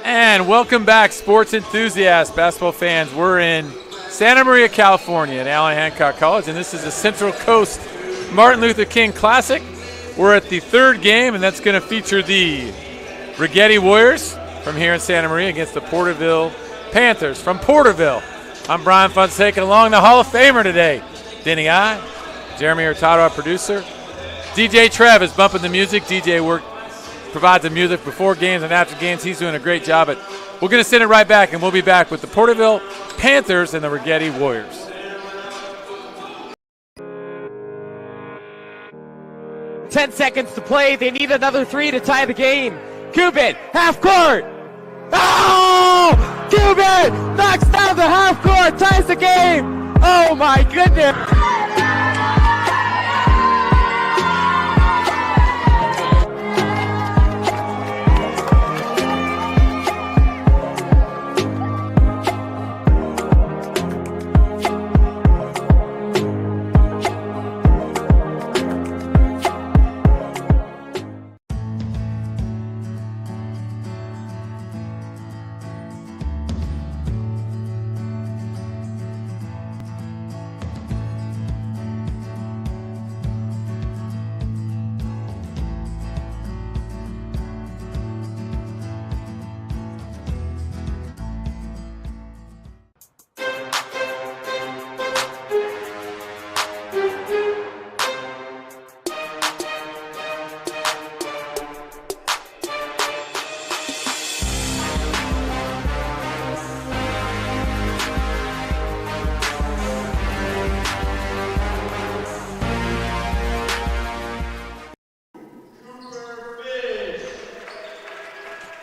And welcome back, sports enthusiasts, basketball fans. We're in Santa Maria, California at Allen Hancock College, and this is the Central Coast Martin Luther King Classic. We're at the third game, and that's going to feature the Righetti Warriors from here in Santa Maria against the Porterville Panthers from Porterville. I'm Brian Fonseca, along the Hall of Famer today, Denny I, Jeremy Hurtado, our producer. DJ Trev is bumping the music. DJ provides the music before games and after games. He's doing a great job. We're going to send it right back, and we'll be back with the Porterville Panthers and the Righetti Warriors. Ten seconds to play. They need another three to tie the game. Cuban, half court. Oh! Cuban knocks down the half court, ties the game. Oh my goodness.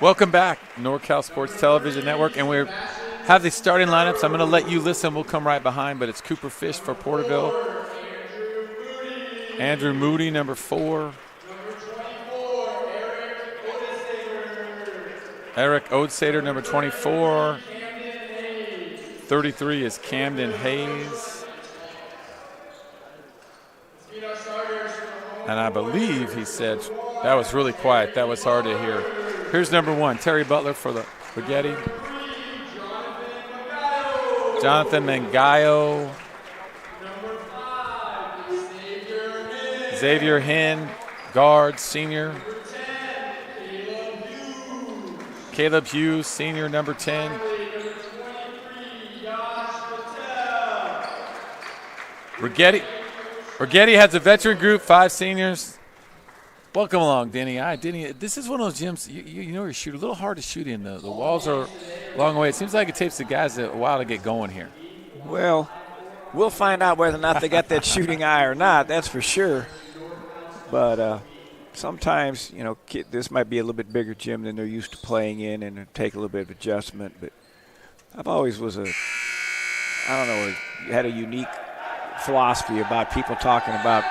Welcome back, NorCal Sports Television Network, and we have the starting lineups. I'm going to let you listen. We'll come right behind, but it's Cooper Fish for Porterville. Andrew Moody, number 4. Eric Odesater, number 24. 33 is Camden Hayes. And I believe he said, that was really quiet. That was hard to hear. Here's number 1, Terry Butler for the Righetti. Jonathan Mangayo. Xavier Hinn, guard, senior. Caleb Hughes, senior, number 10. Righetti has a veteran group, 5 seniors. Welcome along, Denny. Denny, this is one of those gyms, you know, you shoot a little hard to shoot in. The walls are a long way. It seems like it takes the guys a while to get going here. Well, we'll find out whether or not they got that shooting eye or not, that's for sure. But sometimes, you know, this might be a little bit bigger gym than they're used to playing in, and it'll take a little bit of adjustment. But I've always had a unique philosophy about people talking about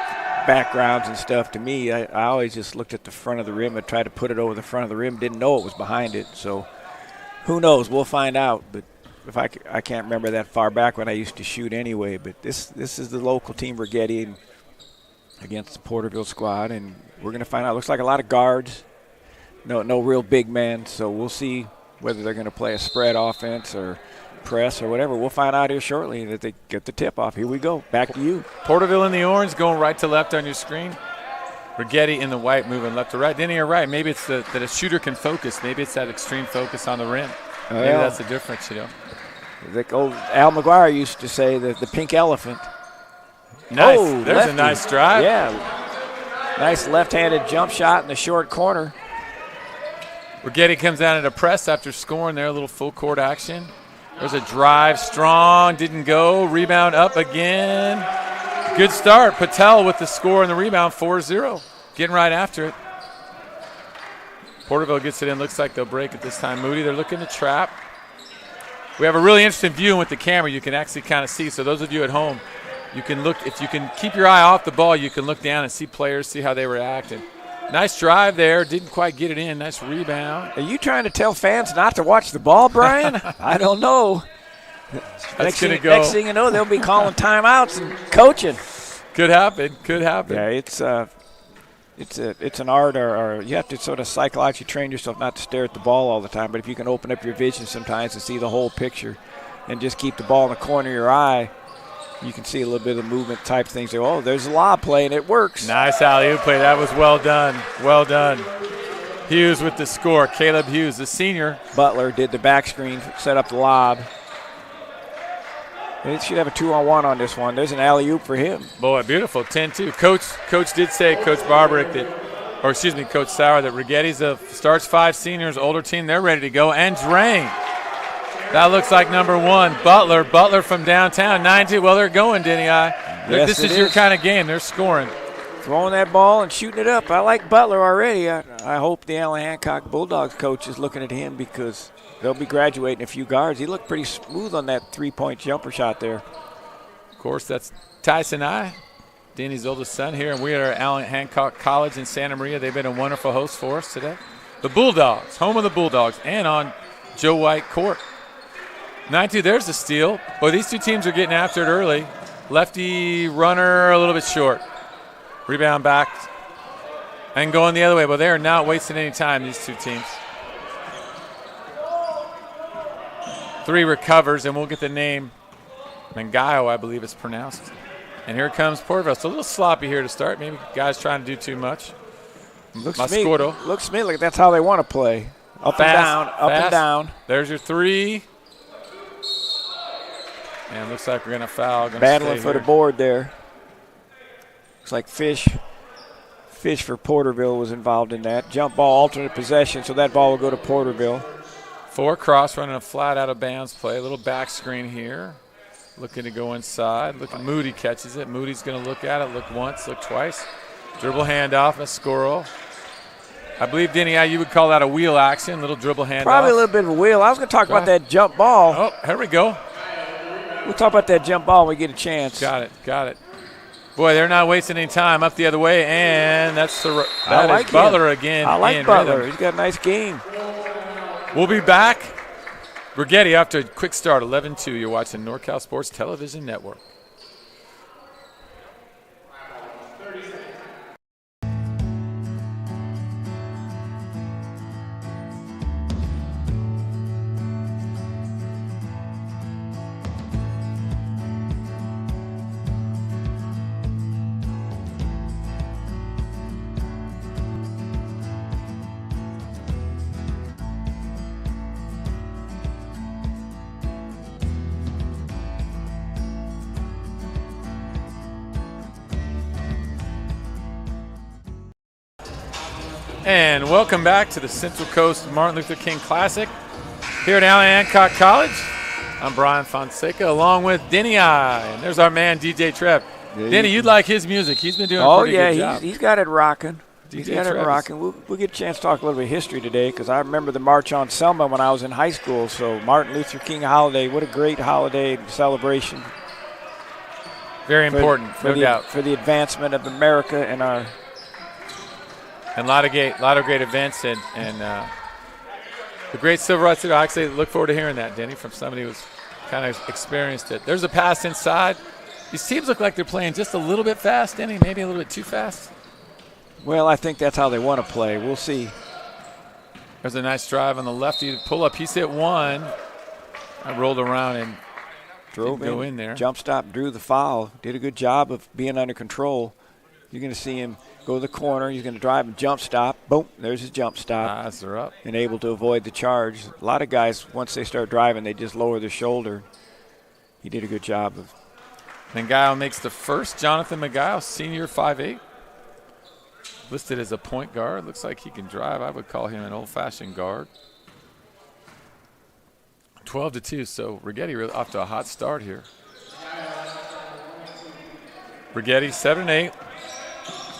backgrounds and stuff. To me, I always just looked at the front of the rim and tried to put it over the front of the rim. Didn't know it was behind it. So who knows? We'll find out. But if I can't remember that far back when I used to shoot anyway. But this is the local team, Righetti, against the Porterville squad, and we're going to find out. Looks like a lot of guards. No real big men. So we'll see whether they're going to play a spread offense or press or whatever. We'll find out here shortly that they get the tip off. Here we go. Back to you. Porterville in the orange, going right to left on your screen. Righetti in the white, moving left to right. Then you're right. Maybe it's that a shooter can focus. Maybe it's that extreme focus on the rim. Maybe that's the difference, you know. Like old Al McGuire used to say that the pink elephant. Nice. Oh, there's lefty. a nice drive. Yeah. Nice left-handed jump shot in the short corner. Righetti comes down at a press after scoring there, a little full court action. There's a drive, strong, didn't go. Rebound up again. Good start. Patel with the score and the rebound, 4-0. Getting right after it. Porterville gets it in. Looks like they'll break it this time. Moody, they're looking to trap. We have a really interesting view with the camera. You can actually kind of see. So those of you at home, you can look. If you can keep your eye off the ball, you can look down and see players, see how they react. And nice drive there. Didn't quite get it in. Nice rebound. Are you trying to tell fans not to watch the ball, Brian? I don't know. Next thing you know, they'll be calling timeouts and coaching. Could happen. Could happen. Yeah, it's an art, or you have to sort of psychologically train yourself not to stare at the ball all the time. But if you can open up your vision sometimes and see the whole picture and just keep the ball in the corner of your eye, you can see a little bit of movement type things. Oh, there's a lob play, and it works. Nice alley-oop play. That was well done. Well done. Hughes with the score. Caleb Hughes, the senior. Butler did the back screen, set up the lob. They should have a 2-on-1 on this one. There's an alley-oop for him. Boy, beautiful. 10-2. Coach did say, Coach Barbarick, Coach Sauer, that Righetti's starts 5 seniors, older team. They're ready to go. And Drain. That looks like number 1. Butler from downtown, 9-2. Well, they're going, Denny. Yes, this is your kind of game. They're scoring. Throwing that ball and shooting it up. I like Butler already. I hope the Allen Hancock Bulldogs coach is looking at him because they'll be graduating a few guards. He looked pretty smooth on that 3-point jumper shot there. Of course, that's Tyson Denny's oldest son here, and we are at Allen Hancock College in Santa Maria. They've been a wonderful host for us today. The Bulldogs, home of the Bulldogs, and on Joe White Court. 9-2, there's the steal. Boy, these two teams are getting after it early. Lefty runner a little bit short. Rebound back and going the other way. But they are not wasting any time, these two teams. 3 recovers, and we'll get the name. Mangayo, I believe it's pronounced. And here comes Porterville. It's a little sloppy here to start. Maybe guys trying to do too much. Looks to me like that's how they want to play. Up and down. There's your 3. And looks like we're going to foul. Battling for the board there. Looks like Fish for Porterville was involved in that. Jump ball, alternate possession, so that ball will go to Porterville. 4 cross, running a flat out of bounds play. A little back screen here. Looking to go inside. Moody catches it. Moody's going to look at it. Look once, look twice. Dribble handoff, a squirrel. I believe, Denny, you would call that a wheel action, little dribble handoff. Probably a little bit of a wheel. I was going to talk about that jump ball. Oh, here we go. We'll talk about that jump ball when we get a chance. Got it. Boy, they're not wasting any time. Up the other way, and that's Butler again. I like Butler. He's got a nice game. We'll be back. Righetti after a quick start, 11-2. You're watching NorCal Sports Television Network. And welcome back to the Central Coast Martin Luther King Classic here at Allen Hancock College. I'm Brian Fonseca along with Denny I. And there's our man, DJ Trev. Yeah, Denny, you'd like his music. He's been doing a pretty good job. He's got it rocking. DJ We'll get a chance to talk a little bit of history today because I remember the March on Selma when I was in high school. So Martin Luther King holiday, what a great holiday celebration. Very important, no doubt. For the advancement of America and our... And a lot of great events and the great civil rights. I actually look forward to hearing that, Denny, from somebody who's kind of experienced it. There's a pass inside. These teams look like they're playing just a little bit fast, Denny, maybe a little bit too fast. Well, I think that's how they want to play. We'll see. There's a nice drive on the lefty. Pull up. He's hit one. I rolled around and drove go in there. Jump stop, drew the foul. Did a good job of being under control. You're going to see him go to the corner. He's going to drive and jump stop. Boom, there's his jump stop. Eyes are up. And able to avoid the charge. A lot of guys, once they start driving, they just lower their shoulder. He did a good job of. Mangio makes the first. Jonathan Mangio, senior, 5'8". Listed as a point guard. Looks like he can drive. I would call him an old-fashioned guard. 12-2, so Righetti really off to a hot start here. Righetti, 7-8.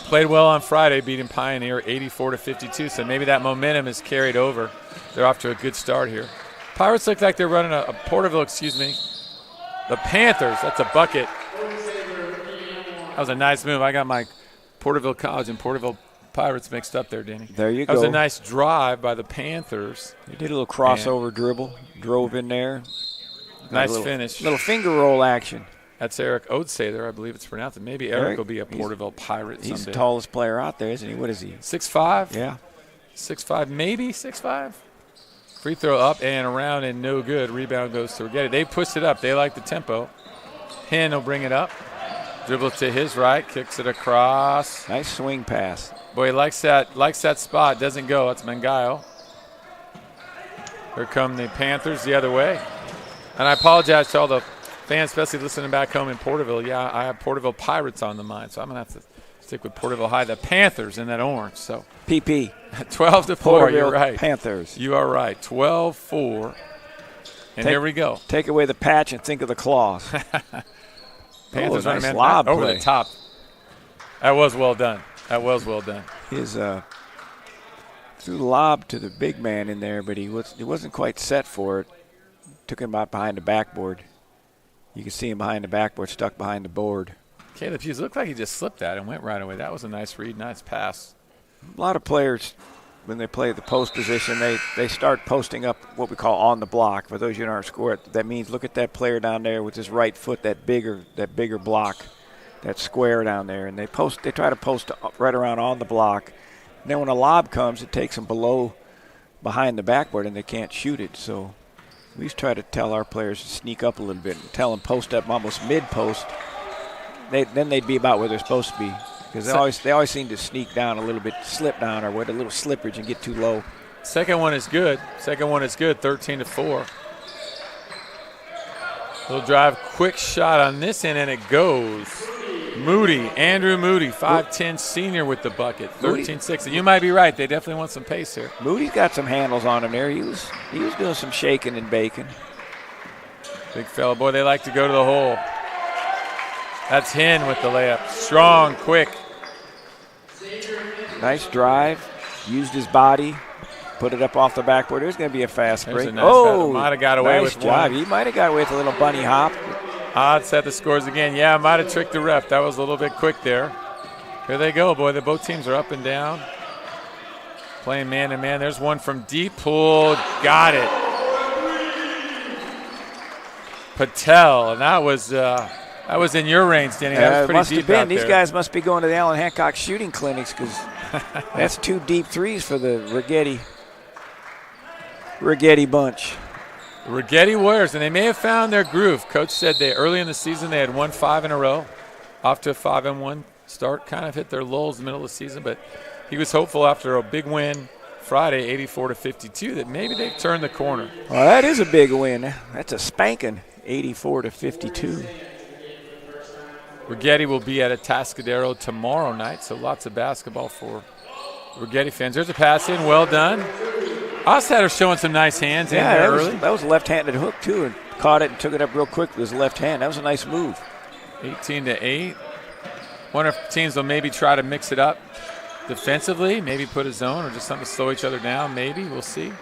Played well on Friday, beating Pioneer 84-52, so maybe that momentum is carried over. They're off to a good start here. Pirates look like they're running a Porterville, The Panthers, that's a bucket. That was a nice move. I got my Porterville College and Porterville Pirates mixed up there, Danny. There you go. That was a nice drive by the Panthers. He did a little crossover dribble, drove in there. Nice finish. Little finger roll action. That's Eric Oatsather, I believe it's pronounced. Maybe Eric will be a Porterville Pirate someday. He's the tallest player out there, isn't he? What is he? 6'5"? Yeah. 6'5", maybe 6'5". Free throw up and around and no good. Rebound goes to Righetti. They pushed it up. They like the tempo. Hen will bring it up. Dribbles to his right, kicks it across. Nice swing pass. Boy, he likes that spot. Doesn't go. It's Mangio. Here come the Panthers the other way. And I apologize to all the fans, especially listening back home in Porterville. Yeah, I have Porterville Pirates on the mind, so I'm going to have to stick with Porterville High. The Panthers in that orange. So PP. 12-4, you're right. Panthers. You are right. 12-4. And here we go. Take away the patch and think of the claws. Panthers nice man lob over play. the top. That was well done. His threw the lob to the big man in there, but he wasn't quite set for it. Took him out behind the backboard. You can see him behind the backboard, stuck behind the board. Caleb Hughes looked like he just slipped that and went right away. That was a nice read, nice pass. A lot of players, when they play the post position, they start posting up what we call on the block. For those of you who aren't scored, that means look at that player down there with his right foot, that bigger block, that square down there, and they try to post right around on the block. And then when a lob comes, it takes them behind the backboard, and they can't shoot it. So we just try to tell our players to sneak up a little bit and tell them post up almost mid-post. Then they'd be about where they're supposed to be. Because they always seem to sneak down a little bit, slip down or with a little slippage and get too low. Second one is good, 13-4. Little drive, quick shot on this end, and it goes. Andrew Moody, 5'10", senior with the bucket, 13-6. You might be right. They definitely want some pace here. Moody's got some handles on him there. He was doing some shaking and baking. Big fella. Boy, they like to go to the hole. That's Hen with the layup. Strong, quick. Nice drive. Used his body. Put it up off the backboard. There's going to be a fast break. Might have got away nice with job. one. He might have got away with a little bunny hop. Odd set the scores again. Yeah, might have tricked the ref. That was a little bit quick there. Here they go, boy. Both teams are up and down. Playing man-to-man. There's one from deep. Pulled. Got it. Patel. And that was in your range, Danny. That was pretty must deep have been. out These there. guys must be going to the Allen Hancock shooting clinics because that's two deep threes for the Righetti bunch. Righetti Warriors, and they may have found their groove. Coach said early in the season they had won 5 in a row, off to a 5-1 start. Kind of hit their lulls in the middle of the season, but he was hopeful after a big win Friday, 84-52, that maybe they've turned the corner. Well, that is a big win. That's a spanking, 84-52. Righetti will be at Atascadero tomorrow night, so lots of basketball for Righetti fans. There's a pass in, well done. Ostader showing some nice hands in there early. That was a left-handed hook, too, and caught it and took it up real quick with his left hand. That was a nice move. 18-8. Wonder if teams will maybe try to mix it up defensively, maybe put a zone or just something to slow each other down. Maybe. We'll see.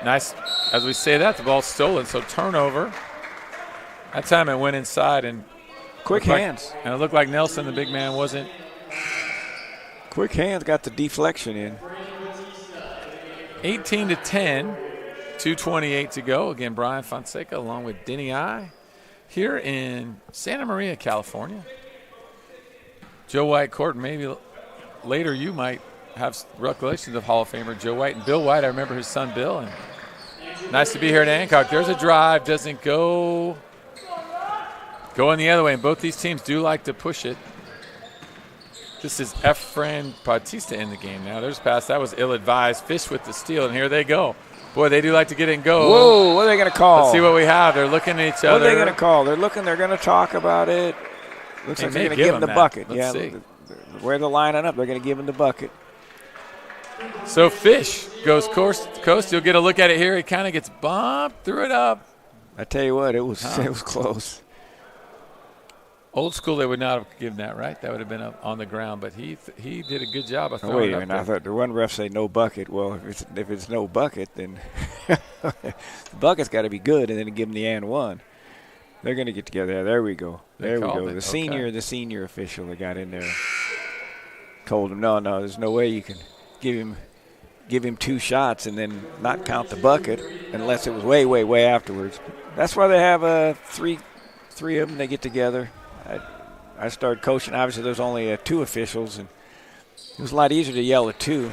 Nice. As we say that, the ball's stolen, so turnover. That time it went inside and quick hands. And it looked like Nelson, the big man, wasn't. Quick hands got the deflection in. 18-10, 2:28 to go. Again, Brian Fonseca along with Denny I here in Santa Maria, California. Joe White Court, maybe later you might have recollections of Hall of Famer Joe White and Bill White. I remember his son Bill. And nice to be here at Hancock. There's a drive, doesn't go. Going the other way, and both these teams do like to push it. This is Efrain Bautista in the game now. There's a pass. That was ill-advised. Fish with the steal, and here they go. Boy, they do like to get it and go. Whoa, what are they going to call? Let's see what we have. They're looking at each other. What are they going to call? They're going to talk about it. Looks like they're going to give him the bucket. Let's see. Where they're lining up, they're going to give him the bucket. So Fish goes coast to coast. You'll get a look at it here. He kind of gets bumped, threw it up. I tell you what, it was close. Old school, they would not have given that, right? That would have been up on the ground. But he did a good job of throwing it up there. I thought the one ref say no bucket. Well, if it's no bucket, then the bucket's got to be good, and then give him the and one. They're going to get together. Yeah, there we go. There we go. The senior official that got in there told him, no, there's no way you can give him 2 shots and then not count the bucket unless it was way afterwards. That's why they have three of them. They get together. I started coaching. Obviously, there's only 2 officials, and it was a lot easier to yell at 2.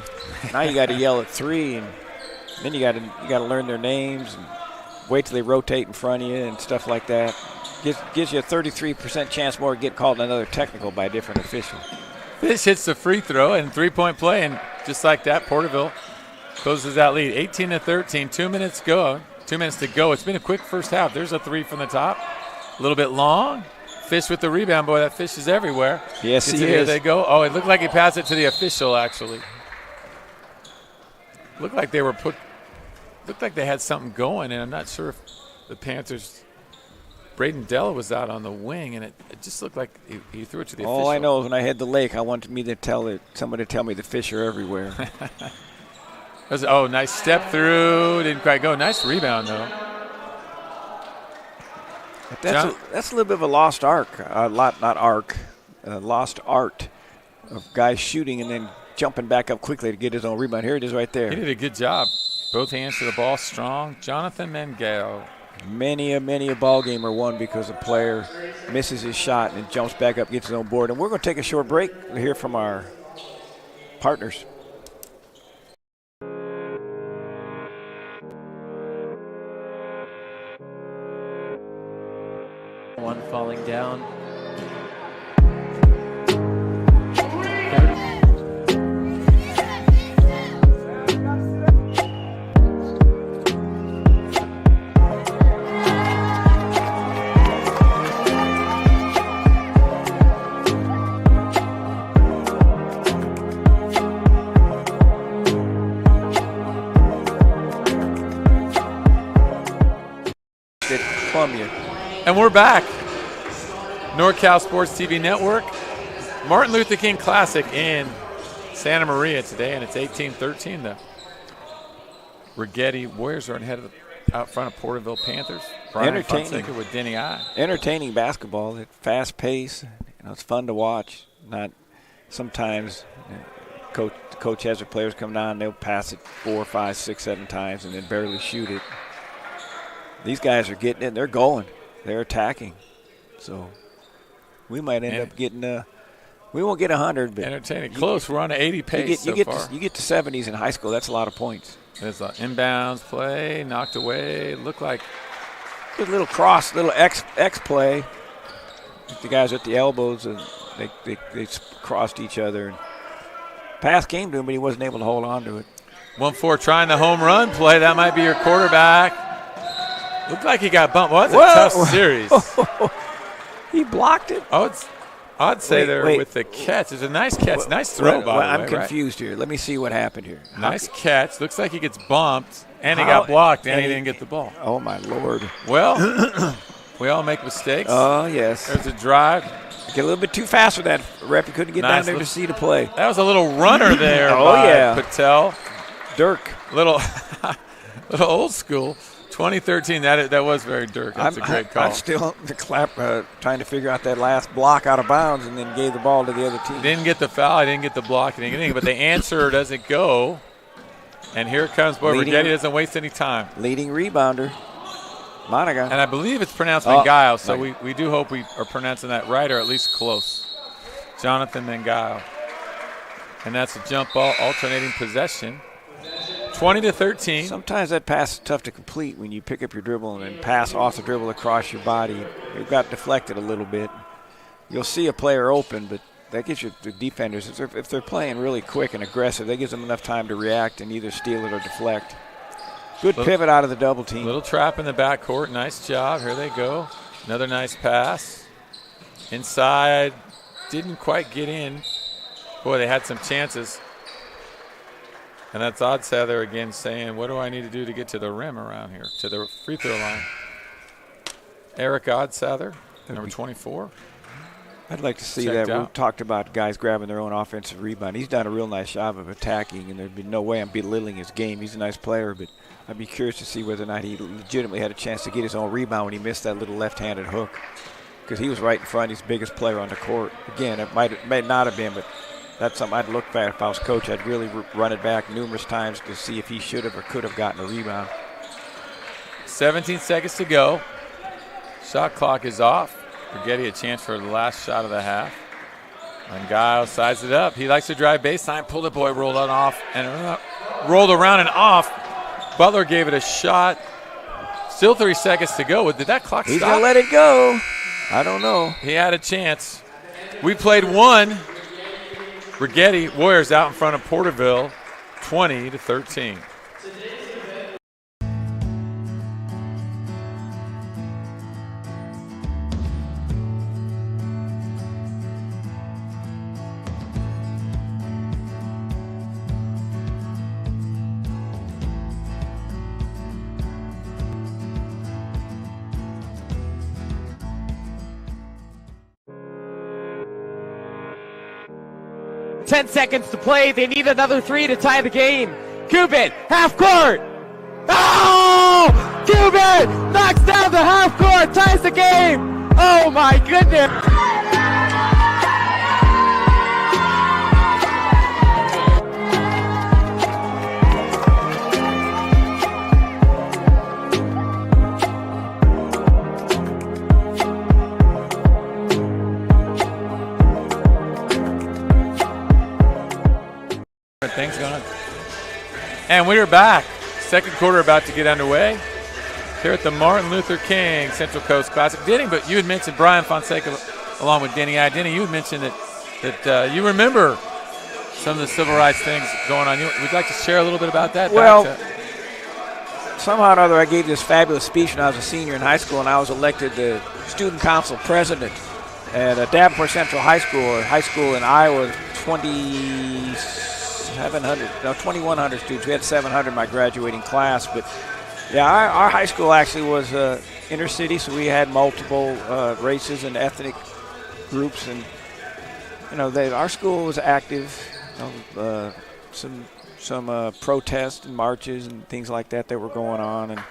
Now you got to yell at 3, and then you got to learn their names and wait till they rotate in front of you and stuff like that. Gives you a 33% chance more to get called another technical by a different official. Fish hits the free throw and 3-point play, and just like that, Porterville closes that lead. 18-13, 2 minutes to go. It's been a quick first half. There's a 3 from the top, a little bit long. Fish with the rebound. Boy, that Fish is everywhere. Yes, he is. Here they go. Oh, it looked like he passed it to the official, actually. Looked like they had something going, and I'm not sure if the Panthers – Braden Della was out on the wing, and it just looked like he threw it to the official. All I know is when I hit the lake, I wanted somebody to tell me the fish are everywhere. Nice step through. Didn't quite go. Nice rebound, though. That's a little bit of a lost art of guys shooting and then jumping back up quickly to get his own rebound. Here it is right there. He did a good job. Both hands to the ball, strong. Jonathan Mangao. Many a ball game are won because a player misses his shot and jumps back up, gets his own board. And we're going to take a short break to hear from our partners. One falling down. And we're back. NorCal Sports TV Network. Martin Luther King Classic in Santa Maria today, and it's 18-13. The Righetti Warriors are out front of Porterville Panthers. Brian Fonseca with Denny I. Entertaining basketball at fast pace. It's fun to watch. Not sometimes coach has their players come down, they'll pass it 4, 5, 6, 7 times and then barely shoot it. These guys are getting it. They're going. They're attacking. So we might end up getting we won't get 100. But entertaining. Close. We're on an 80 pace so far. You get to 70s in high school. That's a lot of points. There's an inbounds play, knocked away. Looked like a little cross, little X play. The guys at the elbows, and they crossed each other. And pass came to him, but he wasn't able to hold on to it. 1-4 trying the home run play. That might be your quarterback. Looked like he got bumped. Well, that's a tough series. He blocked it. I'd say with the catch. It's a nice catch. Nice throw, by the way. I'm confused here. Let me see what happened here. Nice catch. Looks like he gets bumped, and he got blocked, and he didn't get the ball. Oh, my Lord. Well, we all make mistakes. Oh, yes. There's a drive. Get a little bit too fast with that ref. He couldn't get down there to see the play. That was a little runner there by Patel. Dirk. Little old school. 2013, that was very Dirk. That's a great call. I'm still trying to figure out that last block out of bounds and then gave the ball to the other team. Didn't get the foul. I didn't get the block. Didn't get anything. But the answer doesn't go. And here comes Righetti. Doesn't waste any time. Leading rebounder, Monaga. And I believe it's pronounced Mangaio, so we do hope we are pronouncing that right or at least close. Jonathan Mangaio. And that's a jump ball, alternating possession. 20-13. Sometimes that pass is tough to complete when you pick up your dribble and then pass off the dribble across your body. It got deflected a little bit. You'll see a player open, but that gives you the defenders, if they're playing really quick and aggressive, that gives them enough time to react and either steal it or deflect. Good pivot out of the double team. Little trap in the backcourt. Nice job. Here they go. Another nice pass. Inside. Didn't quite get in. Boy, they had some chances. And that's Oddsether again saying, what do I need to do to get to the rim around here, to the free throw line? Eric Oddsether, number 24. I'd like to see that. We've talked about guys grabbing their own offensive rebound. He's done a real nice job of attacking, and there'd be no way I'm belittling his game. He's a nice player, but I'd be curious to see whether or not he legitimately had a chance to get his own rebound when he missed that little left-handed hook, because he was right in front. He's the biggest player on the court. Again, it may not have been, but that's something I'd look at if I was coach. I'd really run it back numerous times to see if he should have or could have gotten a rebound. 17 seconds to go. Shot clock is off. Righetti a chance for the last shot of the half. And Giles sized it up. He likes to drive baseline. Pulled it, boy, rolled on off and rolled around and off. Butler gave it a shot. Still 3 seconds to go. Did that clock stop? He's going to let it go. I don't know. He had a chance. We played one. Righetti, Warriors out in front of Porterville, 20-13. Ten seconds to play. They need another 3 to tie the game. Cuban, half court. Oh! Cuban knocks down the half court, ties the game. Oh my goodness. Things going on. And we are back. Second quarter about to get underway here at the Martin Luther King Central Coast Classic. Denny, but you had mentioned Brian Fonseca along with Denny. Denny, you had mentioned that you remember some of the civil rights things going on. Would you like to share a little bit about that? Well, somehow or another I gave this fabulous speech when I was a senior in high school, and I was elected the student council president at Davenport Central High School in Iowa, 2,100 students. We had 700 in my graduating class. But, yeah, our high school actually was inner city, so we had multiple races and ethnic groups. And, our school was active. Some protests and marches and things like that were going on. And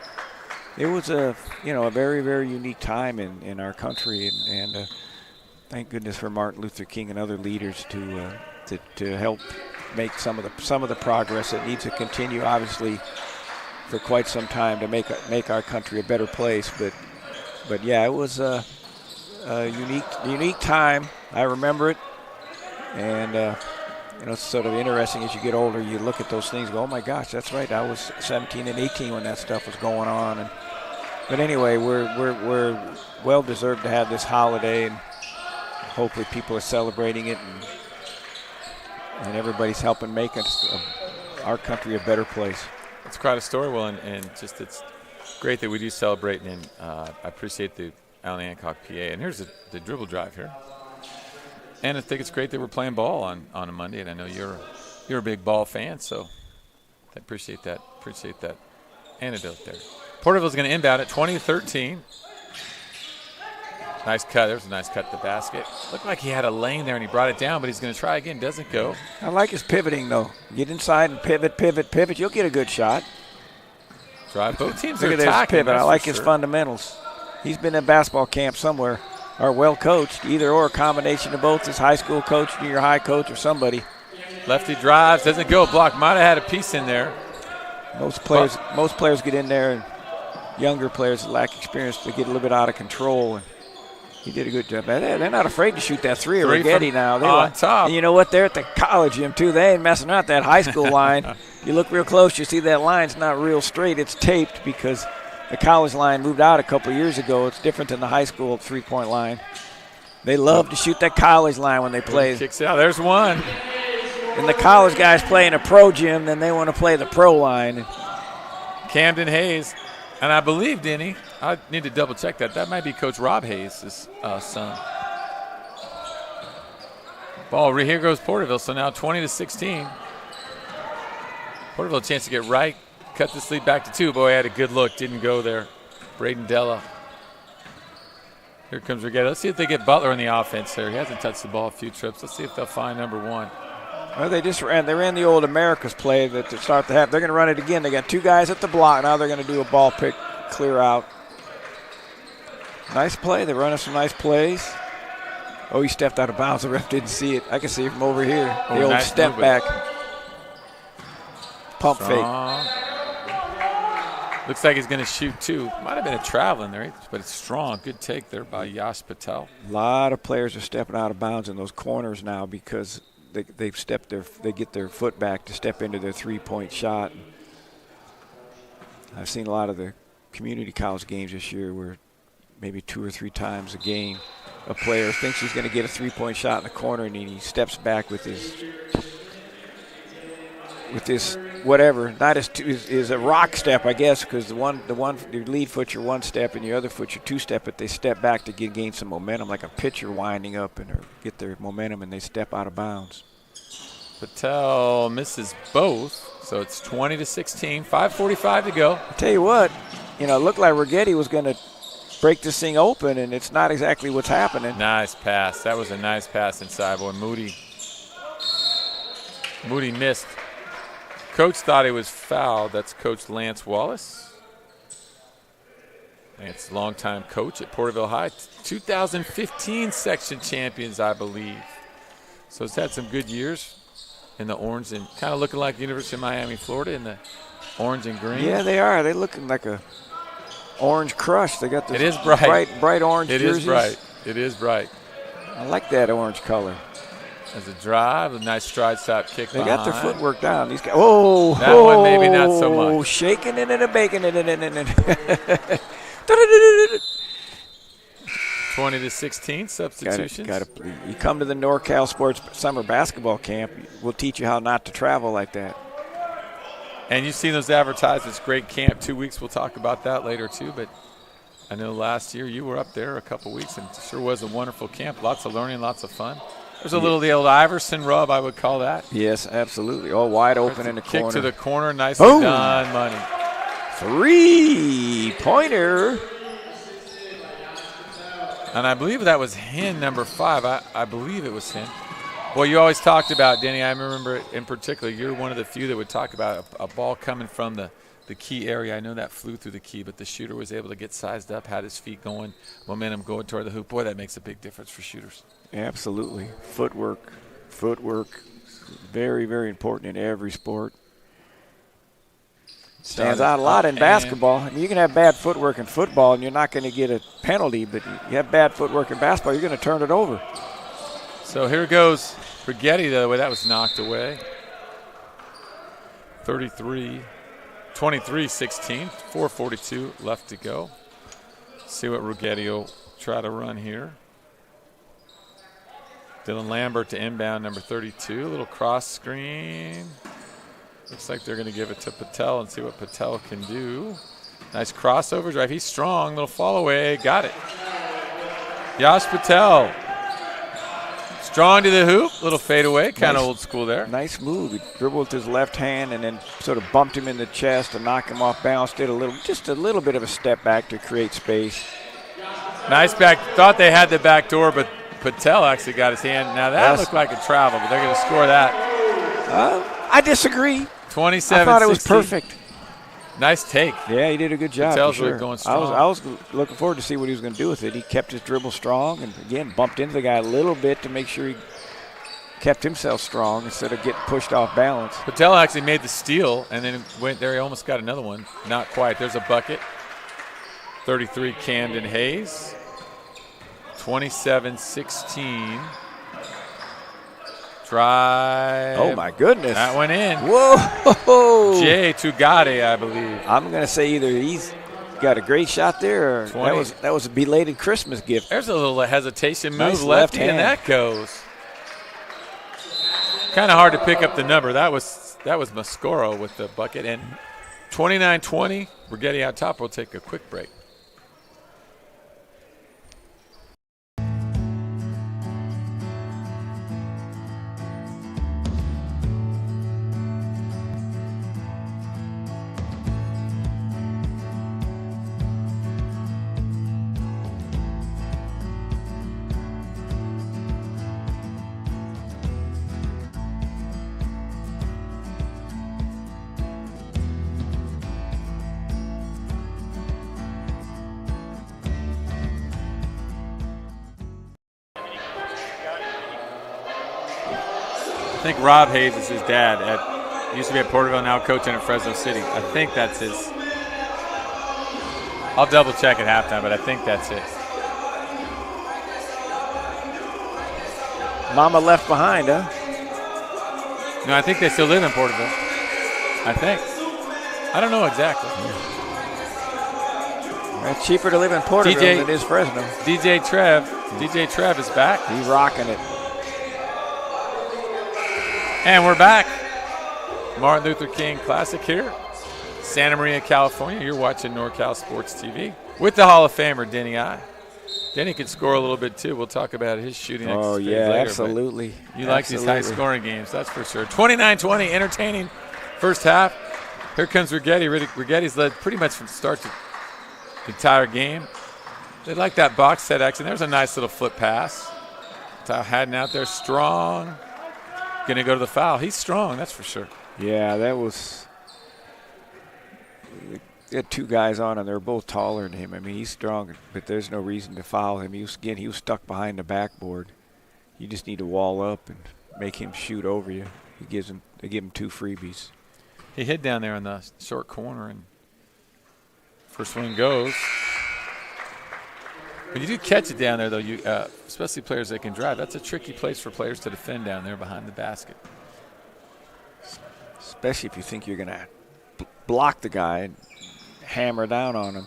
it was a very, very unique time in our country. And thank goodness for Martin Luther King and other leaders to help make some of the progress that needs to continue, obviously, for quite some time to make our country a better place. But yeah, it was a unique time. I remember it, and it's sort of interesting as you get older. You look at those things, and go, oh my gosh, that's right. I was 17 and 18 when that stuff was going on. But anyway, we're well deserved to have this holiday, and hopefully people are celebrating it, and everybody's helping make our country a better place. It's quite a story, Will, and just it's great that we do celebrate, and I appreciate the Alan Hancock PA. And here's the dribble drive here. And I think it's great that we're playing ball on a Monday, and I know you're a big ball fan, so I appreciate that anecdote there. Porterville's going to inbound at 20-13. Nice cut. There's a nice cut to the basket. Looked like he had a lane there and he brought it down, but he's going to try again. Doesn't go. I like his pivoting, though. Get inside and pivot. You'll get a good shot. Drive. Both teams Look are at attacking. His pivot. I like his fundamentals. He's been in basketball camp somewhere, or well coached, either or, a combination of both. His high school coach, junior high coach, or somebody. Lefty drives. Doesn't go. Block. Might have had a piece in there. Most players get in there, and younger players that lack experience, they get a little bit out of control. And He did a good job. They're not afraid to shoot that three at Three Righetti from now. on top. And you know what? They're at the college gym, too. They ain't messing around that high school line. You look real close, you see that line's not real straight. It's taped because the college line moved out a couple years ago. It's different than the high school three-point line. They love to shoot that college line when they play. Kicks out. There's one. And the college guys play in a pro gym, then they want to play the pro line. Camden Hayes. And I believe, Denny, I need to double check that. That might be Coach Rob Hayes' son. Ball, here goes Porterville. So now 20-16. Porterville a chance to get right. Cut this lead back to 2. Boy, had a good look. Didn't go there. Braden Della. Here comes Righetti. Let's see if they get Butler in the offense here. He hasn't touched the ball a few trips. Let's see if they'll find number 1. Well, they ran the old Americas play that to start the half. They're going to run it again. They got 2 guys at the block. Now they're going to do a ball pick, clear out. Nice play. They're running some nice plays. Oh, he stepped out of bounds. The ref didn't see it. I can see it from over here. The old nice step movement. back. Pump Strong. fake. Looks like he's going to shoot 2. Might have been a traveling there, but it's strong. Good take there by Yash Patel. A lot of players are stepping out of bounds in those corners now because they get their foot back to step into their three-point shot. I've seen a lot of the community college games this year where maybe 2 or 3 times a game a player thinks he's going to get a three-point shot in the corner and he steps back with his whatever, not is a rock step, I guess, because your lead foot your 1 step and your other foot your 2 step, but they step back to gain some momentum, like a pitcher winding up and get their momentum, and they step out of bounds. Patel misses both, so it's 20-16, 5:45 to go. I tell you what, it looked like Righetti was going to break this thing open, and it's not exactly what's happening. Nice pass. That was a nice pass inside. Boy, Moody missed. Coach thought he was fouled. That's Coach Lance Wallace. Lance, longtime coach at Porterville High. 2015 section champions, I believe. So it's had some good years in the orange and kind of looking like University of Miami, Florida in the orange and green. Yeah, they are. They're looking like a orange crush. They got this it is bright orange jerseys. It is bright. It is bright. I like that orange color. As a drive, a nice stride stop kick They behind. got their footwork down. These guys. Oh, that one maybe not so much. Shaking it and a baking it. 20-16 substitutions. You come to the NorCal Sports Summer Basketball Camp, we'll teach you how not to travel like that. And you've seen those advertisements. Great camp, 2 weeks. We'll talk about that later too. But I know last year you were up there a couple weeks, and it sure was a wonderful camp. Lots of learning, lots of fun. There's a little the old Iverson rub, I would call that. Yes, absolutely. All wide open in the corner. Kick to the corner, nicely Boom. done, money. 3-pointer. And I believe that was Hen, number 5. I believe it was Hen. Well, you always talked about, Denny, I remember in particular, you're one of the few that would talk about a ball coming from the key area. I know that flew through the key, but the shooter was able to get sized up, had his feet going, momentum going toward the hoop. Boy, that makes a big difference for shooters. Absolutely. Footwork, very, very important in every sport. Stands out a lot in basketball. I mean, you can have bad footwork in football and you're not going to get a penalty, but you have bad footwork in basketball, you're going to turn it over. So here goes Righetti, the way that was knocked away. 23-16, 4:42 left to go. See what Righetti will try to run here. Dylan Lambert to inbound, number 32. A little cross screen. Looks like they're going to give it to Patel and see what Patel can do. Nice crossover drive. He's strong. Little fall away. Got it. Yash Patel. Strong to the hoop. Little fade away. Kind of old school there. Nice move. He dribbled with his left hand and then sort of bumped him in the chest to knock him off balance. Did just a little bit of a step back to create space. Nice back. Thought they had the back door, but Patel actually got his hand. Now that looked like a travel, but they're going to score that. I disagree. 27-16. I thought it was perfect. Nice take. Yeah, he did a good job. Patel's for sure. really going strong. I was looking forward to see what he was going to do with it. He kept his dribble strong and, again, bumped into the guy a little bit to make sure he kept himself strong instead of getting pushed off balance. Patel actually made the steal and then went there. He almost got another one. Not quite. There's a bucket. 33, Camden Hayes. 27-16. Drive. Oh, my goodness. That went in. Whoa. Jay Tugade, I believe. I'm going to say either he's got a great shot there or that was a belated Christmas gift. There's a little hesitation move. Nice lefty, left hand. and that goes. Kind of hard to pick up the number. That was Mascoro with the bucket. And 29-20, Righetti out top. We'll take a quick break. I think Rob Hayes is his dad. Used to be at Porterville, now coaching at Fresno City. I think that's his. I'll double check at halftime, but I think that's it. Mama left behind, huh? No, I think they still live in Porterville. I think. I don't know exactly. It's cheaper to live in Porterville than it is Fresno. DJ Trev is back. He's rocking it. And we're back. Martin Luther King Classic here. Santa Maria, California. You're watching NorCal Sports TV with the Hall of Famer, Denny I. Denny can score a little bit, too. We'll talk about his shooting Oh, yeah, later, absolutely. You like these high-scoring games, that's for sure. 29-20, entertaining first half. Here comes Righetti. Righetti's led pretty much from start to the entire game. They like that box set action. There's a nice little flip pass. Tyler Haddon out there strong. Going to go to the foul. He's strong, that's for sure. Yeah, that was – they had two guys on, and they're both taller than him. I mean, he's strong, but there's no reason to foul him. He was stuck behind the backboard. You just need to wall up and make him shoot over you. They give him two freebies. He hid down there in the short corner, and first one goes. When you do catch it down there, though, you especially players that can drive, that's a tricky place for players to defend down there behind the basket. Especially if you think you're going to block the guy and hammer down on him.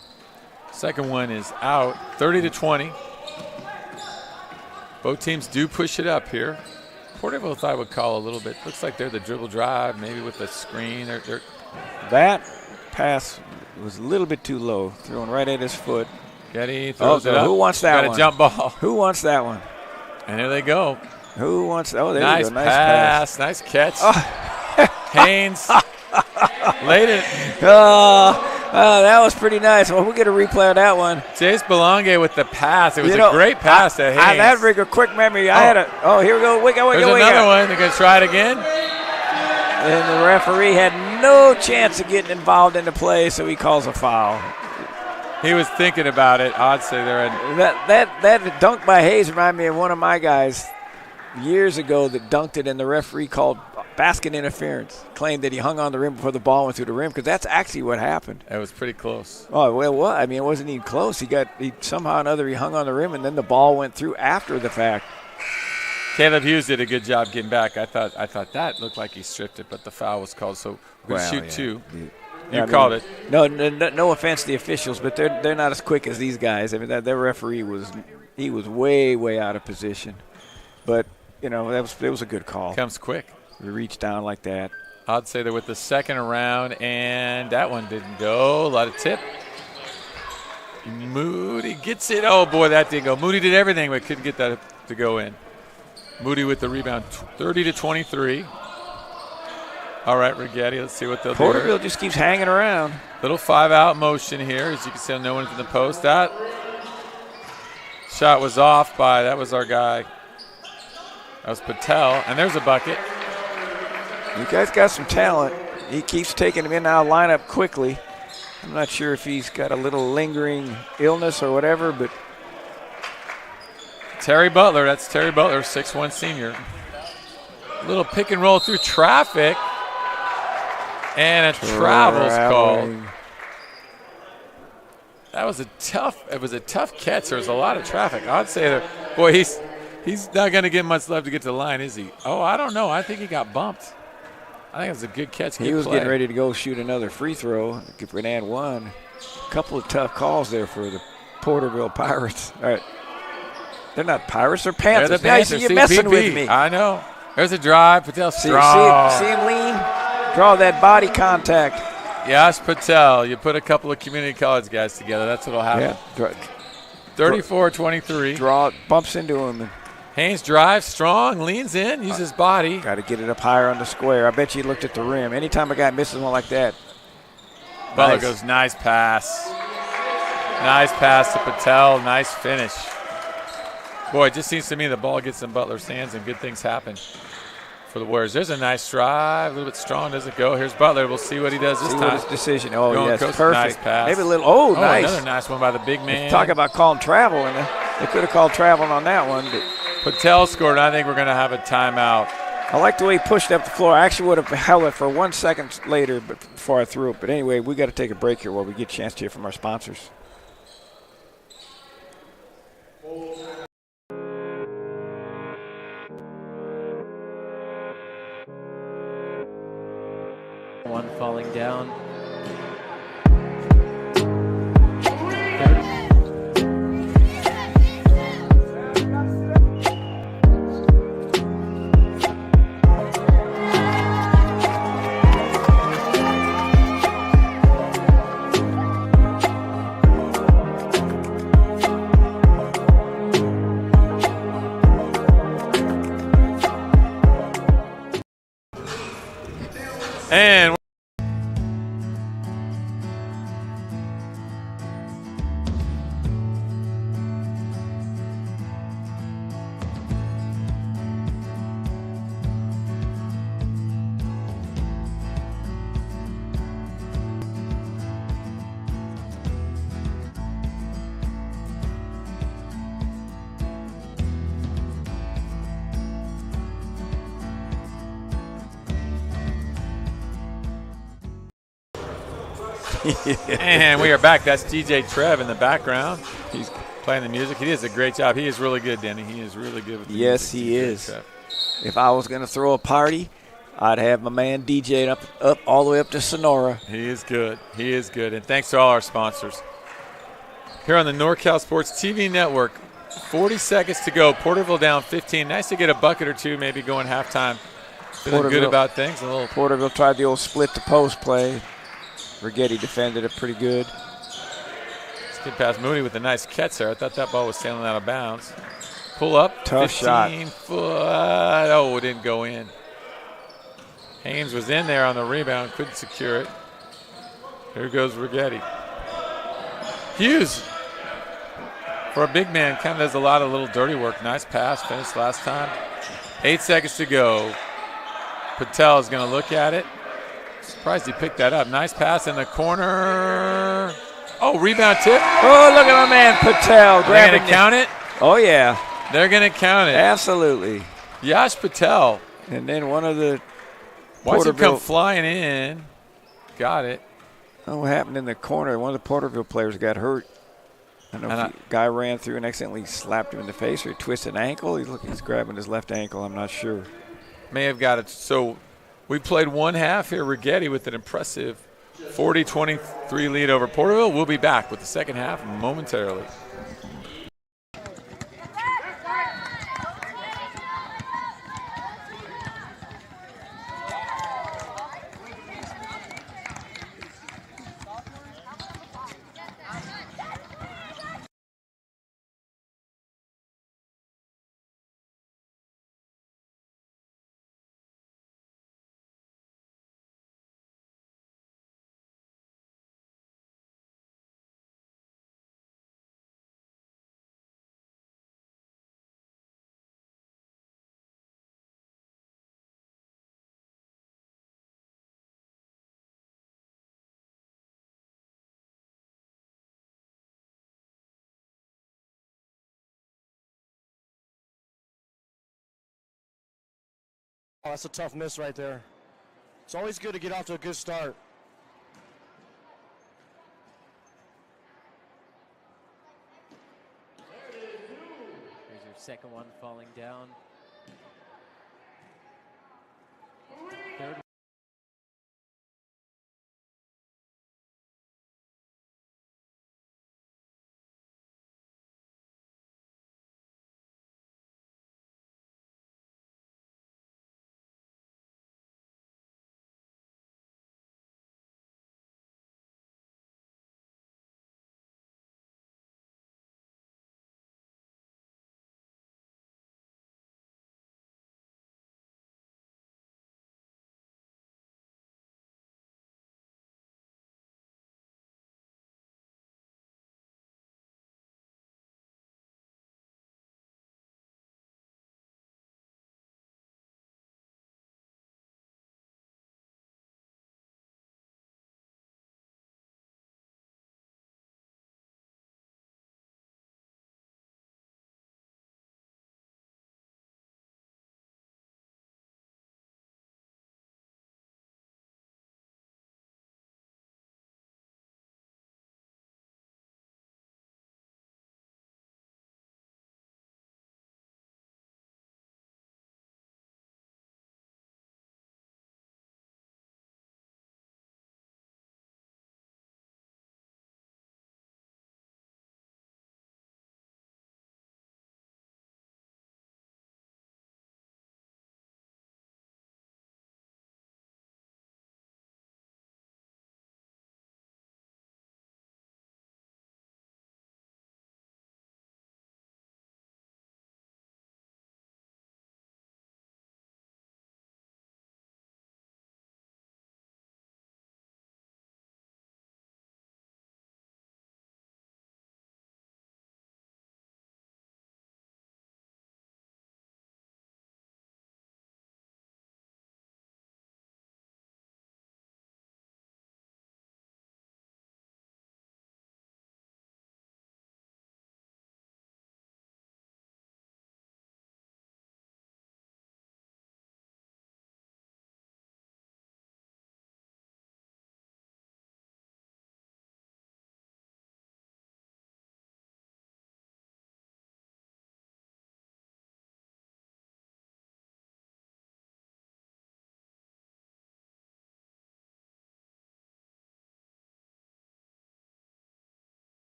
Second one is out, 30-20. Both teams do push it up here. Porterville thought I would call a little bit. Looks like they're the dribble drive, maybe with the screen. That pass was a little bit too low, thrown right at his foot. Righetti throws it up. Who wants that one? Got a jump ball. Who wants that one? And there they go. Who wants that? Oh, there nice you go. Nice pass. Nice catch. Oh. Haynes laid it. That was pretty nice. Well, we'll get a replay of that one. Chase Belonge with the pass. It was a great pass to Haynes. I had a quick memory. Here we go. There's another one. They're going to try it again. And the referee had no chance of getting involved in the play, so he calls a foul. He was thinking about it. I'd say they're that dunk by Hayes reminded me of one of my guys years ago that dunked it, and the referee called basket interference, claimed that he hung on the rim before the ball went through the rim, because that's actually what happened. It was pretty close. Oh, well, what? I mean, it wasn't even close. He somehow or another he hung on the rim, and then the ball went through after the fact. Caleb Hughes did a good job getting back. I thought that looked like he stripped it, but the foul was called, so we'll shoot two. You called it. No offense to the officials, but they're not as quick as these guys. I mean, their referee was way out of position. But it was a good call. Comes quick. We reached down like that. I'd say they're with the second around, and that one didn't go. A lot of tip. Moody gets it. Oh boy, that didn't go. Moody did everything, but couldn't get that to go in. Moody with the rebound, 30-23. All right, Righetti, let's see what they'll do. Porterville just keeps hanging around. Little 5-out motion here. As you can see, no one's in the post. That shot was off by, that was our guy. That was Patel, and there's a bucket. You guys got some talent. He keeps taking them in and out of lineup quickly. I'm not sure if he's got a little lingering illness or whatever, but. Terry Butler, that's Terry Butler, 6'1" senior. Little pick and roll through traffic. And a travel's called. That was a tough catch. There was a lot of traffic. I'd say that, boy, he's not going to get much left to get to the line, is he? Oh, I don't know. I think he got bumped. I think it was a good catch. He was getting ready to go shoot another free throw. If we had one. A couple of tough calls there for the Porterville Pirates. All right. They're not Pirates, they're Panthers. They're the Panthers. You're messing with me. I know. There's a drive. Patel strong. See him lean? Draw that body contact. Yash Patel. You put a couple of community college guys together. That's what will happen. Yeah. 34-23. Draw, bumps into him. Haynes drives strong, leans in, uses his body. Got to get it up higher on the square. I bet you looked at the rim. Anytime a guy misses one like that. Butler goes, nice pass. Nice pass to Patel. Nice finish. Boy, it just seems to me the ball gets in Butler's hands and good things happen for the Warriors. There's a nice drive. A little bit strong. Doesn't go. Here's Butler. We'll see what he does this time. His decision. Oh, going yes, coast. perfect. Nice pass. Maybe a little. Nice. Another nice one by the big man. Talk about calling travel. And they could have called travel on that one. But Patel scored. I think we're going to have a timeout. I like the way he pushed up the floor. I actually would have held it for 1 second later before I threw it. But anyway, we got to take a break here while we get a chance to hear from our sponsors. One falling down. And and we are back. That's DJ Trev in the background. He's playing the music. He does a great job. He is really good, Denny. He is really good with the music. Yes, he is. Trev. If I was going to throw a party, I'd have my man DJ up all the way up to Sonora. He is good. He is good. And thanks to all our sponsors. Here on the NorCal Sports TV Network, 40 seconds to go. Porterville down 15. Nice to get a bucket or two, maybe going halftime. Feeling good about things. Porterville tried the old split the post play. Righetti defended it pretty good. Skid past Mooney with a nice catch there. I thought that ball was sailing out of bounds. Pull up. Tough shot. 15-foot. Oh, it didn't go in. Haynes was in there on the rebound. Couldn't secure it. Here goes Righetti. Hughes, for a big man, kind of does a lot of little dirty work. Nice pass. Finished last time. 8 seconds to go. Patel is going to look at it. Surprised he picked that up. Nice pass in the corner. Oh, rebound tip. Oh, look at my man Patel. They're going to count it? Oh, yeah. They're going to count it. Absolutely. Yash Patel. And then one of the Watch him come flying in. Got it. Oh, what happened in the corner? One of the Porterville players got hurt. I don't know if the guy ran through and accidentally slapped him in the face or he twisted an ankle. He's grabbing his left ankle. I'm not sure. May have got it. So we played one half here. Righetti with an impressive 40-23 lead over Porterville. We'll be back with the second half momentarily. Oh, that's a tough miss right there. It's always good to get off to a good start. second one falling down. Third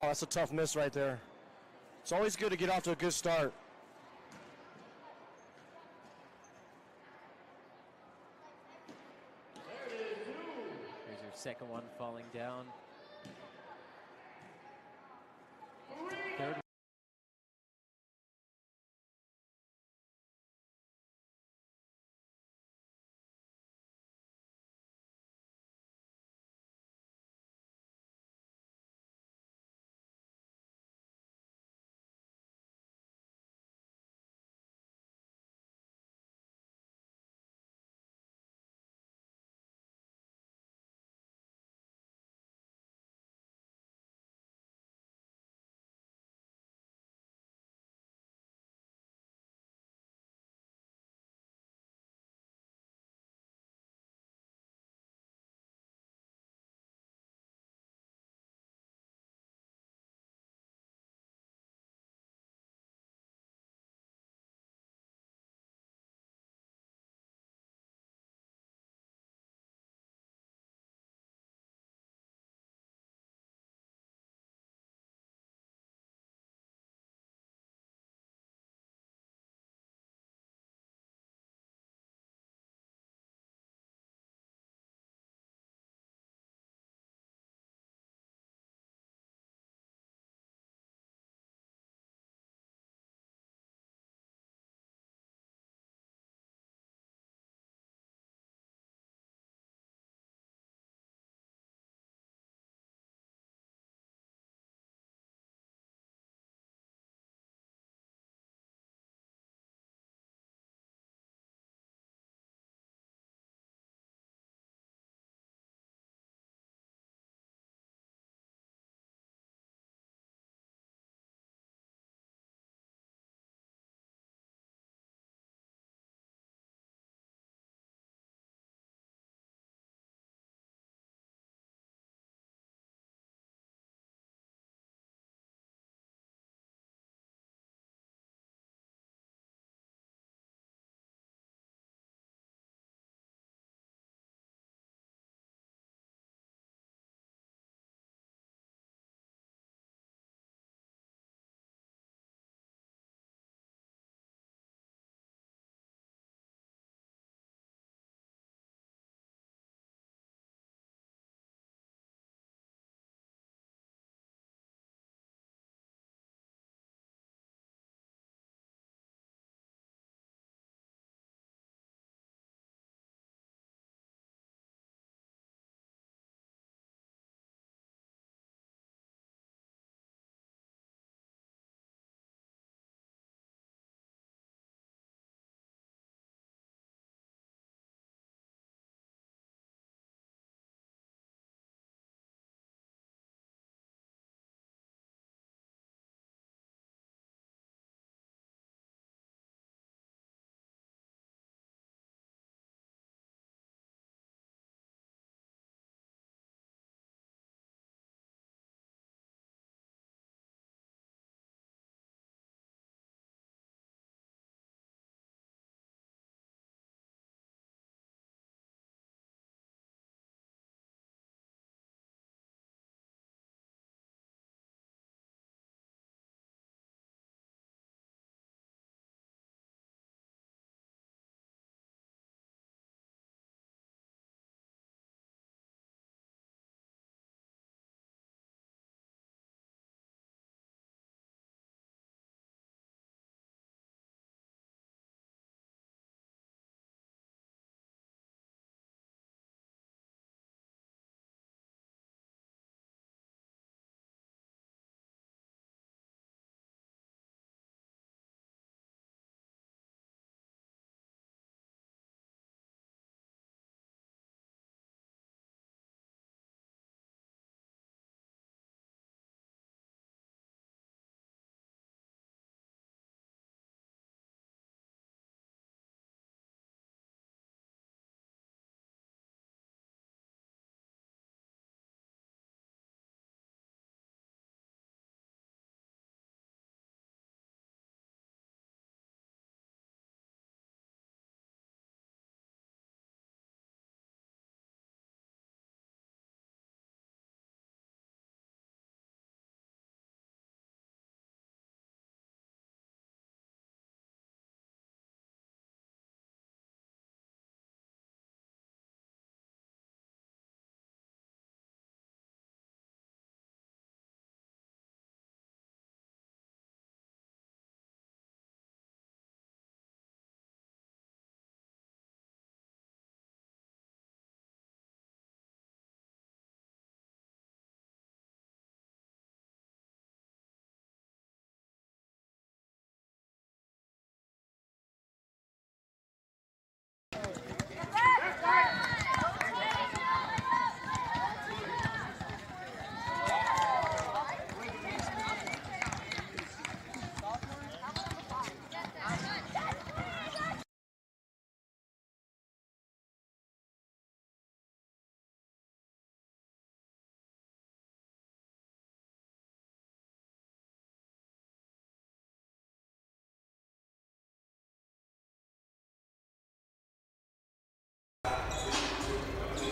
That's a tough miss right there. It's always good to get off to a good start. Here's your second one falling down. Third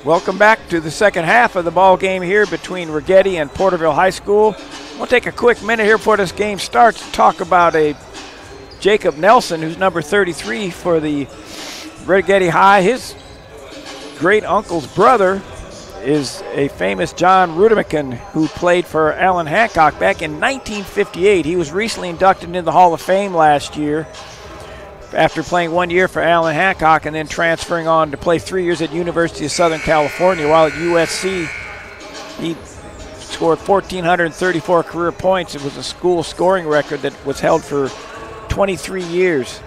Welcome back to the second half of the ball game here between Righetti and Porterville High School. We'll take a quick minute here before this game starts to talk about a Jacob Nelson, who's number 33 for the Righetti High. His great uncle's brother is a famous John Rudemican who played for Allen Hancock back in 1958. He was recently inducted into the Hall of Fame last year after playing 1 year for Allen Hancock and then transferring on to play 3 years at University of Southern California. While at USC, he scored 1,434 career points. It was a school scoring record that was held for 23 years.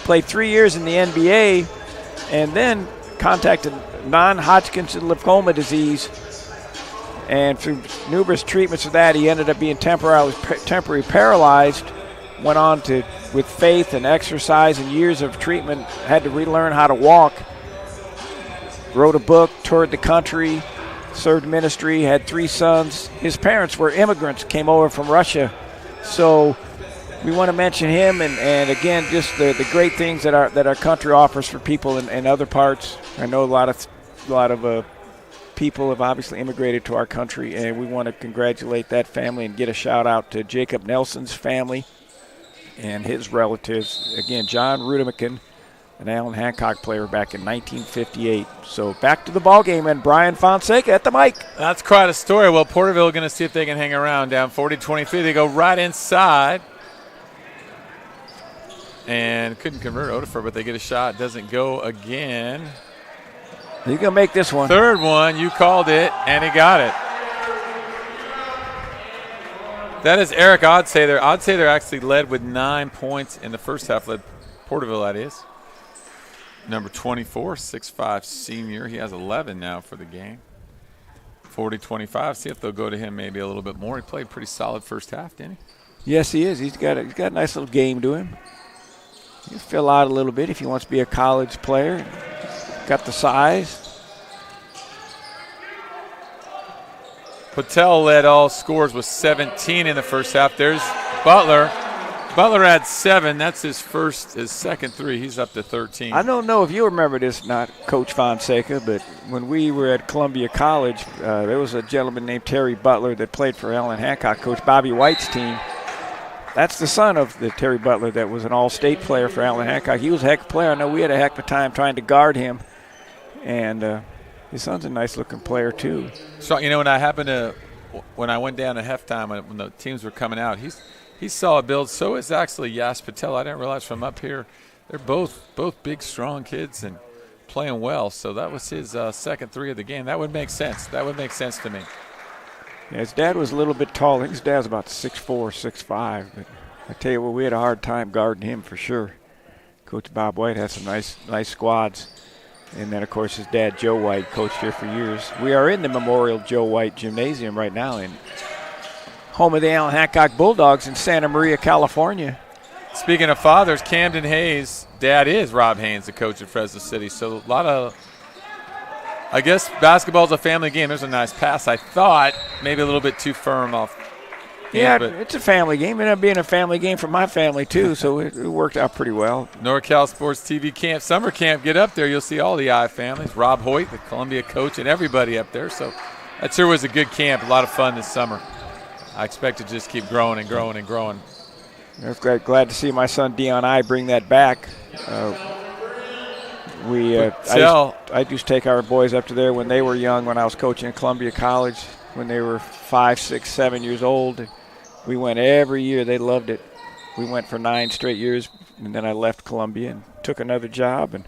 Played 3 years in the NBA and then contacted non-Hodgkin's lymphoma disease. And through numerous treatments for that, he ended up being temporarily paralyzed. Went on to, with faith and exercise and years of treatment, had to relearn how to walk. Wrote a book, toured the country, served ministry, had 3 sons. His parents were immigrants, came over from Russia. So we want to mention him and again, just the great things that our country offers for people in other parts. I know a lot of people have obviously immigrated to our country, and we want to congratulate that family and get a shout out to Jacob Nelson's family and his relatives. Again, John Rudemican, an Allen Hancock player back in 1958. So back to the ball game, and Brian Fonseca at the mic. That's quite a story. Well, Porterville going to see if they can hang around. Down 40-23. They go right inside. And couldn't convert Odefer, but they get a shot. Doesn't go again. He's going to make this one. Third one, you called it, and he got it. That is Eric Oddsayer. Oddsayer actually led with 9 points in the first half. Led Porterville, that is. Number 24, 6'5", senior. He has 11 now for the game. 40-25. See if they'll go to him maybe a little bit more. He played pretty solid first half, didn't he? Yes, he is. He's got a nice little game to him. He'll fill out a little bit if he wants to be a college player. Got the size. Patel led all scores with 17 in the first half. There's Butler. Butler had 7. That's his second 3. He's up to 13. I don't know if you remember this, not Coach Fonseca, but when we were at Columbia College, there was a gentleman named Terry Butler that played for Allen Hancock, Coach Bobby White's team. That's the son of the Terry Butler that was an all-state player for Allen Hancock. He was a heck of a player. I know we had a heck of a time trying to guard him. And his son's a nice-looking player, too. So, when I went down to halftime, when the teams were coming out, he saw a build. So is actually Yas Patel. I didn't realize from up here, they're both big, strong kids and playing well. So that was his second 3 of the game. That would make sense. That would make sense to me. Yeah, his dad was a little bit tall. I think his dad was about 6'4", 6'5". But I tell you what, we had a hard time guarding him for sure. Coach Bob White had some nice squads. And then, of course, his dad, Joe White, coached here for years. We are in the Memorial Joe White Gymnasium right now in home of the Allen Hancock Bulldogs in Santa Maria, California. Speaking of fathers, Camden Hayes' dad is Rob Haynes, the coach at Fresno City. So a lot of, I guess basketball's a family game. There's a nice pass. I thought maybe a little bit too firm off. Yeah, it's a family game. It ended up being a family game for my family, too, so it worked out pretty well. NorCal Sports TV Camp, Summer Camp, get up there. You'll see all the I families. Rob Hoyt, the Columbia coach, and everybody up there. So that sure was a good camp, a lot of fun this summer. I expect to just keep growing and growing and growing. I'm glad to see my son Dion I bring that back. I used to take our boys up to there when they were young, when I was coaching at Columbia College, when they were 5, 6, 7 years old. We went every year. They loved it. We went for 9 straight years, and then I left Columbia and took another job, and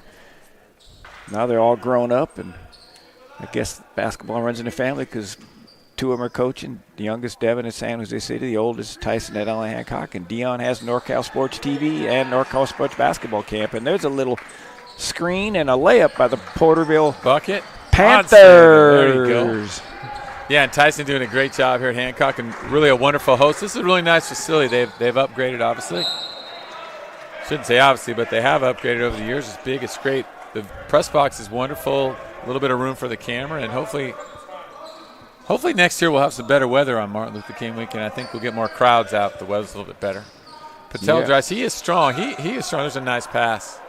now they're all grown up, and I guess basketball runs in the family because 2 of them are coaching. The youngest, Devin, at San Jose City. The oldest, Tyson, at Allen Hancock. And Dion has NorCal Sports TV and NorCal Sports Basketball Camp. And there's a little screen and a layup by the Porterville Bucket Panthers. There you go. Yeah, and Tyson doing a great job here at Hancock and really a wonderful host. This is a really nice facility. They've upgraded, obviously. Shouldn't say obviously, but they have upgraded over the years. It's big. It's great. The press box is wonderful. A little bit of room for the camera, and hopefully next year we'll have some better weather on Martin Luther King weekend. I think we'll get more crowds out. The weather's a little bit better. Patel drives. He is strong. He is strong. There's a nice pass.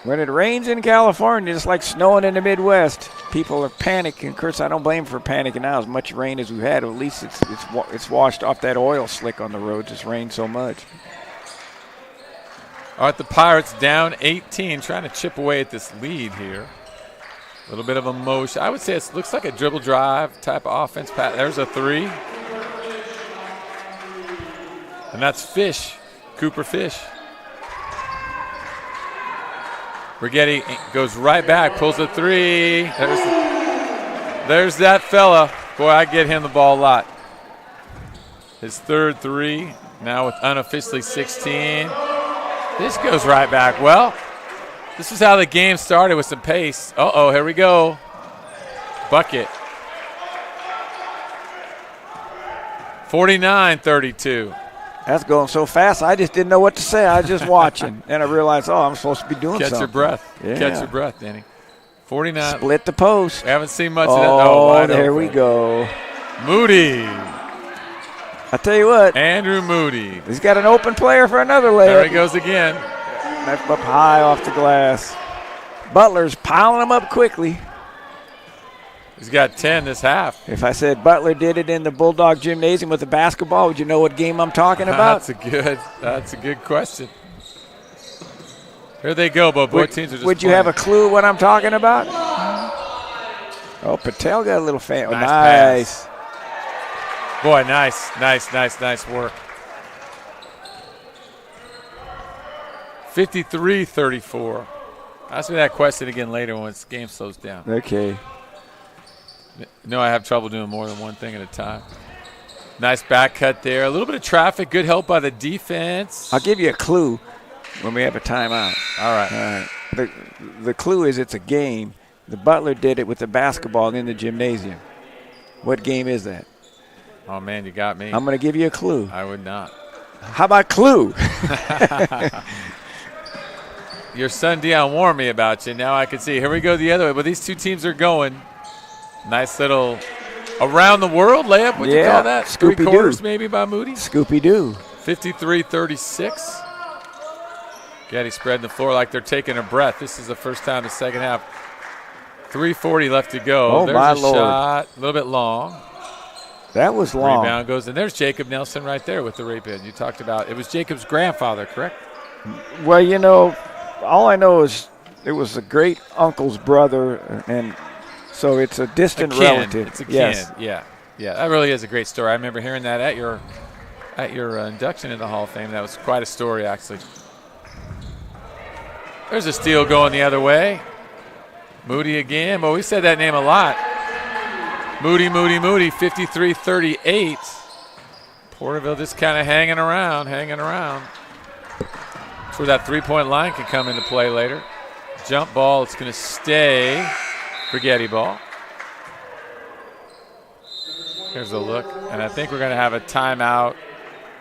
When it rains in California, it's like snowing in the Midwest. People are panicking. Of course, I don't blame them for panicking now. As much rain as we've had, at least it's washed off that oil slick on the roads. It's rained so much. All right, the Pirates down 18, trying to chip away at this lead here. A little bit of a motion. I would say it looks like a dribble drive type of offense. There's a three. And that's Fish, Cooper Fish. Righetti goes right back, pulls a three. There's that fella. Boy, I get him the ball a lot. His third three, now with unofficially 16. This goes right back. Well, this is how the game started with some pace. Uh-oh, here we go. Bucket. 49-32. That's going so fast, I just didn't know what to say. I was just watching. And I realized, I'm supposed to be doing something. Catch your breath. Yeah. Catch your breath, Danny. 49. Split the post. We haven't seen much of that. Oh, there we go. Moody. I tell you what. Andrew Moody. He's got an open player for another layup. There he goes again. That's up high off the glass. Butler's piling them up quickly. He's got 10 this half. If I said Butler did it in the Bulldog Gymnasium with the basketball, would you know what game I'm talking about? That's a good question. Here they go, but both teams are just Would you playing. have a clue what I'm talking about? Oh, Patel got a little fan. Nice. Boy, nice work. 53-34. Ask me that question again later when this game slows down. Okay. No, I have trouble doing more than one thing at a time. Nice back cut there. A little bit of traffic. Good help by the defense. I'll give you a clue when we have a timeout. All right. The clue is it's a game. The Butler did it with the basketball in the gymnasium. What game is that? Oh, man, you got me. I'm going to give you a clue. I would not. How about clue? Your son Dion warned me about you. Now I can see. Here we go the other way. But these two teams are going. Nice little around the world layup. Would you call that? Scoopy-Doo. 3/4 maybe by Moody. Scooby-Doo. 53-36. Righetti spreading the floor like they're taking a breath. This is the first time in the second half. 3:40 left to go. Oh, there's my a Lord. shot. A little bit long. That was long. Rebound goes in. There's Jacob Nelson right there with the rebound. You talked about it was Jacob's grandfather, correct? Well, all I know is it was a great uncle's brother, and so it's a distant relative. It's a kin. Yes. Yeah. That really is a great story. I remember hearing that at your induction in the Hall of Fame. That was quite a story, actually. There's a steal going the other way. Moody again. Well, we said that name a lot. Moody, 53-38. Porterville just kind of hanging around. That's where that three-point line can come into play later. Jump ball, it's going to stay. Righetti ball. Here's a look, and I think we're going to have a timeout.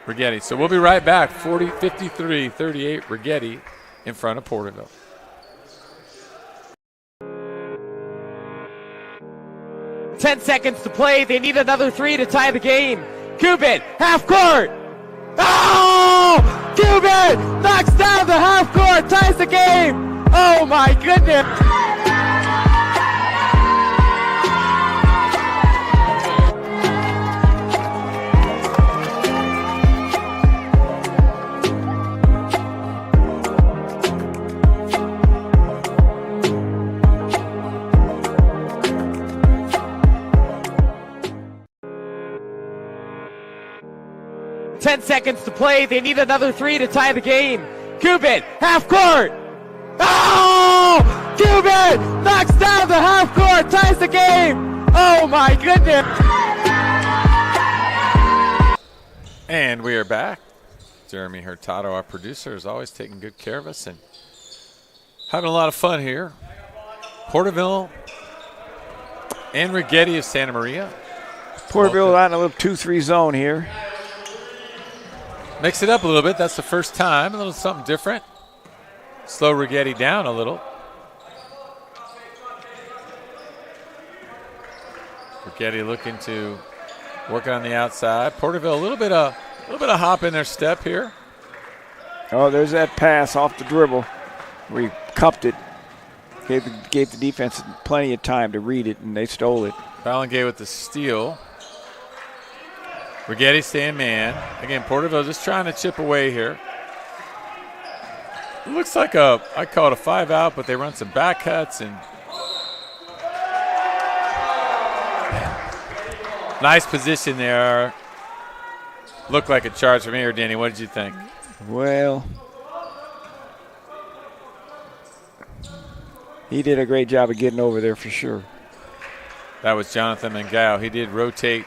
Righetti. So we'll be right back. 53-38, Righetti in front of Porterville. Ten seconds to play. They need another three to tie the game. Cuban, half court. Oh! Cuban knocks down the half court, ties the game. Oh my goodness. 10 seconds to play. They need another three to tie the game. Cuban, half court. Oh! Cuban knocks down the half court, ties the game. Oh my goodness. And we are back. Jeremy Hurtado, our producer, is always taking good care of us and having a lot of fun here. Porterville and Righetti of Santa Maria. Porterville out in a little 2-3 zone here. Mix it up a little bit. That's the first time. A little something different. Slow Righetti down a little. Righetti looking to work on the outside. Porterville a little bit of hop in their step here. Oh, there's that pass off the dribble where he cupped it, gave the defense plenty of time to read it, and they stole it. Ballinger with the steal. Righetti staying man. Again, Porterville just trying to chip away here. It looks like I call it a 5-out, but they run some back cuts and nice position there. Looked like a charge from here, Danny. What did you think? Well, he did a great job of getting over there for sure. That was Jonathan Mangao. He did rotate.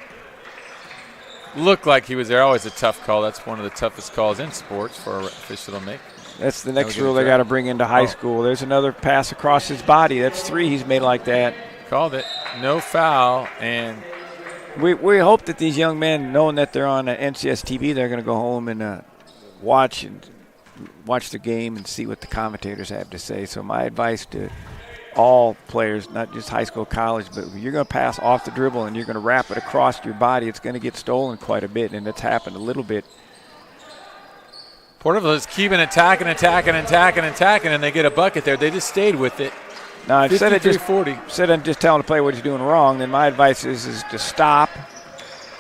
Looked like he was there. Always a tough call. That's one of the toughest calls in sports for an official to make. That's the next rule they got to bring into high school. There's another pass across his body. That's 3 he's made like that. Called it. No foul. And we hope that these young men, knowing that they're on NCS TV, they're going to go home and watch the game and see what the commentators have to say. So my advice to all players, not just high school, college, but if you're going to pass off the dribble and you're going to wrap it across your body, it's going to get stolen quite a bit, and it's happened a little bit. Porterville is keeping attacking, and they get a bucket there. They just stayed with it. Now, instead of just 40. Instead of just telling the player what he's doing wrong, then my advice is to stop,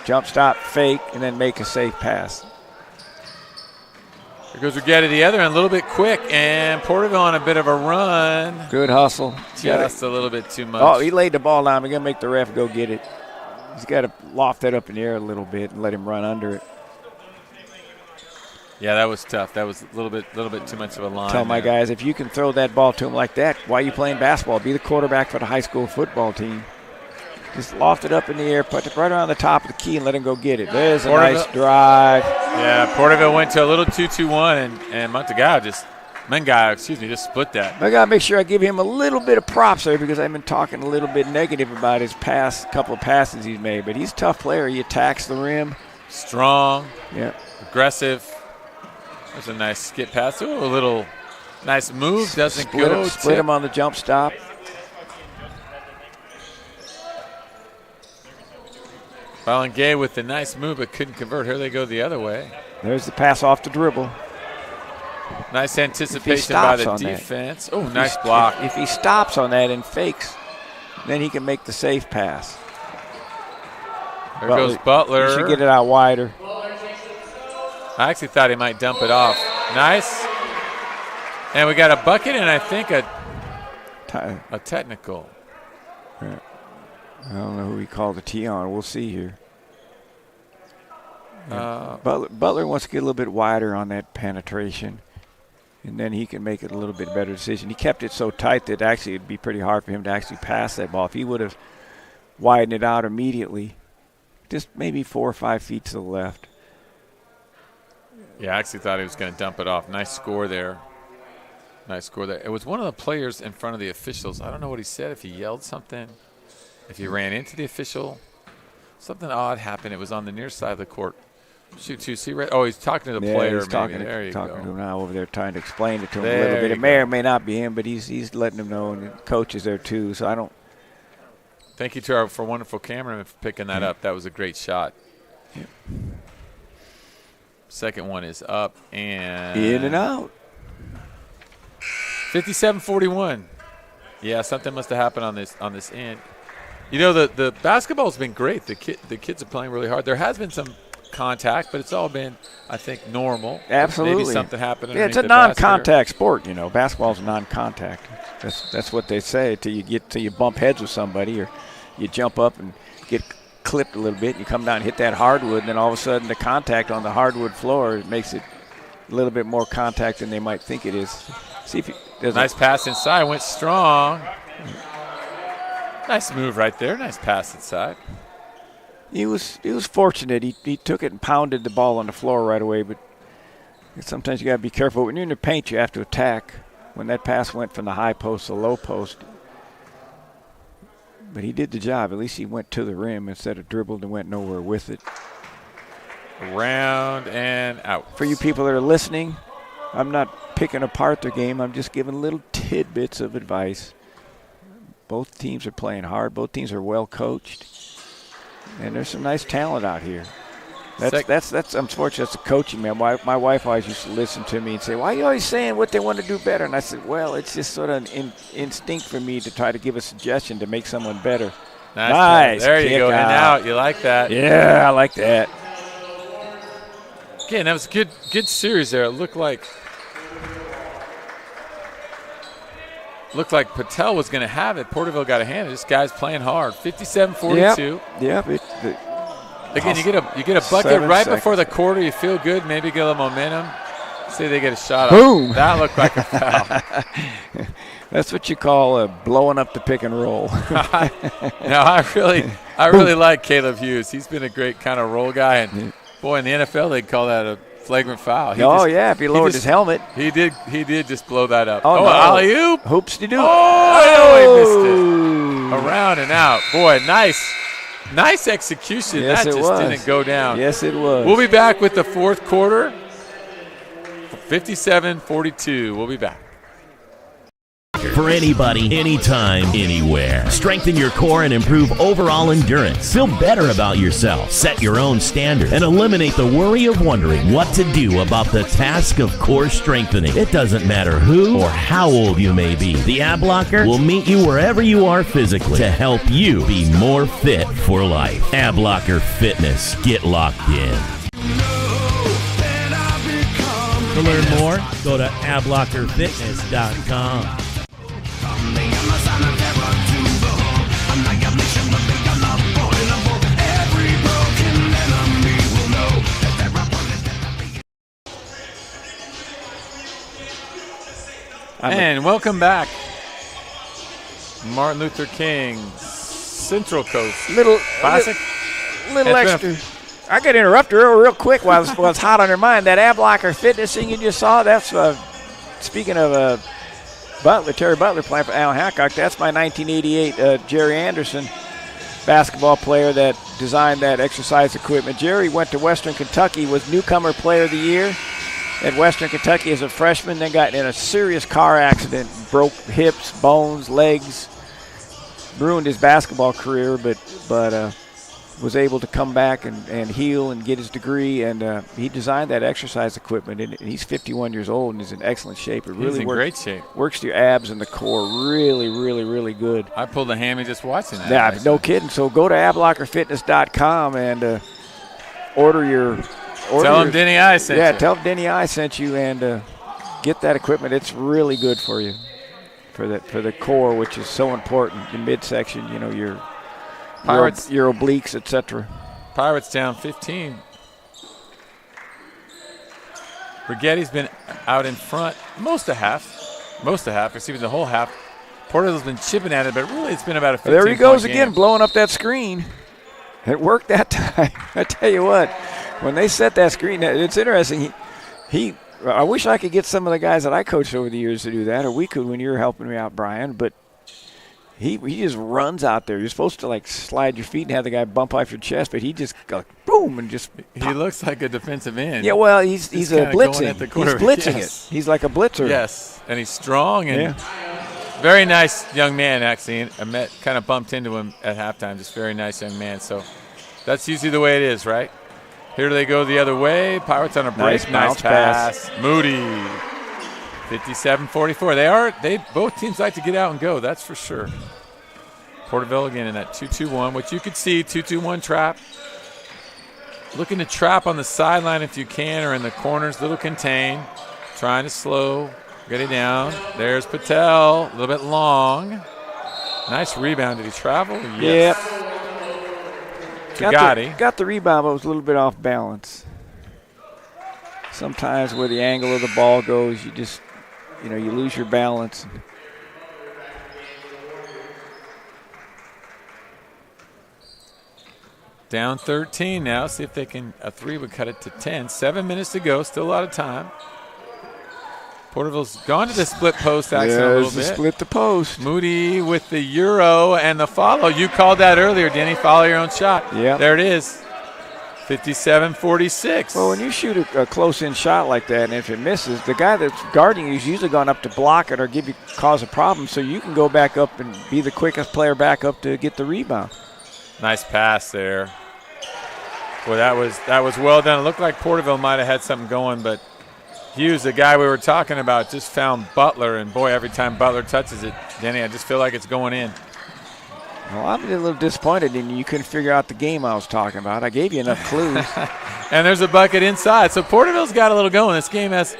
jump stop, fake, and then make a safe pass. Here goes Righetti the other end, a little bit quick, and Porterville on a bit of a run. Good hustle. Just a little bit too much. Oh, he laid the ball down. We're going to make the ref go get it. He's got to loft that up in the air a little bit and let him run under it. Yeah, that was tough. That was a little bit too much of a line. Tell my guys, if you can throw that ball to him like that, why are you playing basketball? Be the quarterback for the high school football team. Just loft it up in the air, put it right around the top of the key, and let him go get it. There's a nice drive. Yeah, Porterville went to a little 2-2-1, and Mangao just split that. I got to make sure I give him a little bit of props there because I've been talking a little bit negative about his couple of passes he's made. But he's a tough player. He attacks the rim. Strong. Yeah. Aggressive. There's a nice skip pass. Ooh, a little nice move. Doesn't go. Split him on the jump stop. Ballinger with the nice move, but couldn't convert. Here they go the other way. There's the pass off the dribble. Nice anticipation by the defense. Oh, nice block. If he stops on that and fakes, then he can make the safe pass. There goes Butler. He should get it out wider. I actually thought he might dump it off. Nice. And we got a bucket and I think a technical. Yeah. I don't know who he called the T on. We'll see here. Butler wants to get a little bit wider on that penetration, and then he can make it a little bit better decision. He kept it so tight that actually it'd be pretty hard for him to actually pass that ball. If he would have widened it out immediately, just maybe 4 or 5 feet to the left. Yeah, I actually thought he was going to dump it off. Nice score there. It was one of the players in front of the officials. I don't know what he said, if he yelled something, if he ran into the official. Something odd happened. It was on the near side of the court. Shoot, too. See, he's talking to the player. He's talking to him now over there, trying to explain it to him a little bit. It may or may not be him, but he's letting him know, and the coach is there too. So I don't. Thank you to our wonderful cameraman for picking that up. That was a great shot. Yeah. Second one is up and in and out. 57-41. Yeah, something must have happened on this end. You know, the basketball's been great. The kids are playing really hard. There has been some contact, but it's all been, I think, normal. Absolutely. Maybe something happened. Yeah, it's a non-contact sport. You know, basketball's non-contact. That's what they say till you bump heads with somebody or you jump up and get clipped a little bit. And you come down and hit that hardwood, and then all of a sudden the contact on the hardwood floor makes it a little bit more contact than they might think it is. See if nice pass inside, went strong. Nice move right there. Nice pass inside. He was fortunate. He took it and pounded the ball on the floor right away. But sometimes you got to be careful. When you're in the paint, you have to attack. When that pass went from the high post to the low post. But he did the job. At least he went to the rim instead of dribbled and went nowhere with it. Around and out. For you people that are listening, I'm not picking apart their game. I'm just giving little tidbits of advice. Both teams are playing hard. Both teams are well coached. And there's some nice talent out here. That's unfortunate. That's a coaching, man. My wife always used to listen to me and say, "Why are you always saying what they want to do better?" And I said, "Well, it's just sort of an instinct for me to try to give a suggestion to make someone better." Nice. There you go. In and out. You like that? Yeah, I like that. Again, that was a good series there. It looked like Patel was going to have it. Porterville got a hand. This guy's playing hard. 57-42. Yep. Again, you get a bucket right before the quarter. You feel good. Maybe get a little momentum. Say they get a shot. Boom. That looked like a foul. That's what you call blowing up the pick and roll. No, I really like Caleb Hughes. He's been a great kind of roll guy, and boy, in the NFL they'd call that a flagrant foul. If he lowered his helmet. He did just blow that up. No. Alley-oop. Hoops-de-doo. He missed it. Around and out. Boy, nice execution. Yes, that just didn't go down. Yes, it was. We'll be back with the fourth quarter. 57-42. We'll be back. For anybody, anytime, anywhere. Strengthen your core and improve overall endurance. Feel better about yourself. Set your own standards and eliminate the worry of wondering what to do about the task of core strengthening. It doesn't matter who or how old you may be. The Ab Locker will meet you wherever you are physically to help you be more fit for life. Ab Locker Fitness. Get locked in. To learn more, go to ablockerfitness.com. And welcome back. Martin Luther King Central Coast Classic. Little extra. I got interrupted real quick while it was hot on your mind. That Ab Locker Fitness thing you just saw, that's speaking of Terry Butler playing for Allen Hancock, that's my 1988 Jerry Anderson basketball player that designed that exercise equipment. Jerry went to Western Kentucky, was newcomer player of the year at Western Kentucky as a freshman, then got in a serious car accident, broke hips, bones, legs, ruined his basketball career, but was able to come back and heal and get his degree, and he designed that exercise equipment, and he's 51 years old and is in excellent shape. It really he's in great shape. Works your abs and the core really, really, really good. I pulled a hammy just watching that. Yeah, no kidding. So go to ablockerfitness.com and order tell them Denny I sent you. Yeah, tell them Denny I sent you, and get that equipment. It's really good for you, for the core, which is so important. Your midsection, your Pirates, your obliques, etc. Pirates down 15. Righetti's been out in front most of half, receiving the whole half. Porterville's been chipping at it, but really it's been about a 15-point There he goes game. again, blowing up that screen. It worked that time. I tell you what, when they set that screen, it's interesting. I wish I could get some of the guys that I coached over the years to do that, or we could when you were helping me out, Brian, but He just runs out there. You're supposed to slide your feet and have the guy bump off your chest, but he just goes boom and just. He looks like a defensive end. Yeah, well, he's a blitzing. He's blitzing it. He's like a blitzer. Yes, and he's strong and very nice young man. Actually, I kind of bumped into him at halftime. Just very nice young man. So that's usually the way it is, right? Here they go the other way. Pirates on a break. Nice pass. Moody. 57-44. They both teams like to get out and go, that's for sure. Porterville again in that 2-2-1, which you could see, 2-2-1 trap. Looking to trap on the sideline if you can, or in the corners, little contain. Trying to slow, get it down. There's Patel, a little bit long. Nice rebound. Did he travel? Yes. Yep. Righetti. Got the rebound, but was a little bit off balance. Sometimes where the angle of the ball goes, you just, you lose your balance. Down 13 now. See if they can, a three would cut it to 10. 7 minutes to go, still a lot of time. Porterville's gone to the split post action a little bit. Split the post. Moody with the Euro and the follow. You called that earlier, Denny. Follow your own shot. Yeah. There it is. 57-46. Well, when you shoot a close-in shot like that, and if it misses, the guy that's guarding you is usually going up to block it or cause a problem, so you can go back up and be the quickest player back up to get the rebound. Nice pass there. Well, that was well done. It looked like Porterville might have had something going, but Hughes, the guy we were talking about, just found Butler, and boy, every time Butler touches it, Denny, I just feel like it's going in. Well, I'm a little disappointed in you. You couldn't figure out the game I was talking about. I gave you enough clues. And there's a bucket inside. So Porterville's got a little going. This game has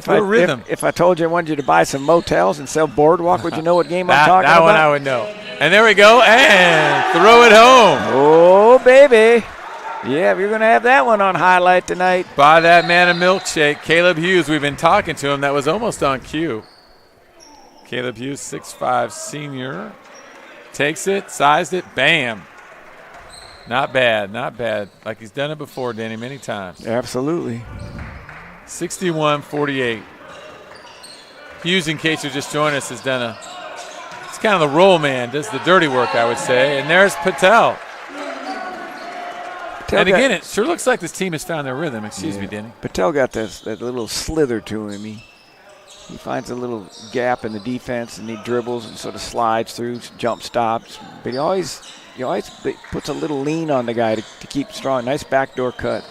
rhythm. If I told you I wanted you to buy some motels and sell Boardwalk, would you know what game I'm talking about? That one I would know. And there we go, and throw it home. Oh, baby. Yeah, we're going to have that one on highlight tonight. Buy that man a milkshake. Caleb Hughes, we've been talking to him. That was almost on cue. Caleb Hughes, 6'5", senior. Takes it, sized it, bam. Not bad, not bad. Like he's done it before, Danny, many times. Absolutely. 61-48. Hughes, in case you're just joining us, has done it's kind of the roll man, does the dirty work, I would say. And there's Patel. And again, it sure looks like this team has found their rhythm. Excuse me, Danny. Patel got that little slither to him. He finds a little gap in the defense, and he dribbles and sort of slides through, jump stops. But he always puts a little lean on the guy to keep strong. Nice backdoor cut.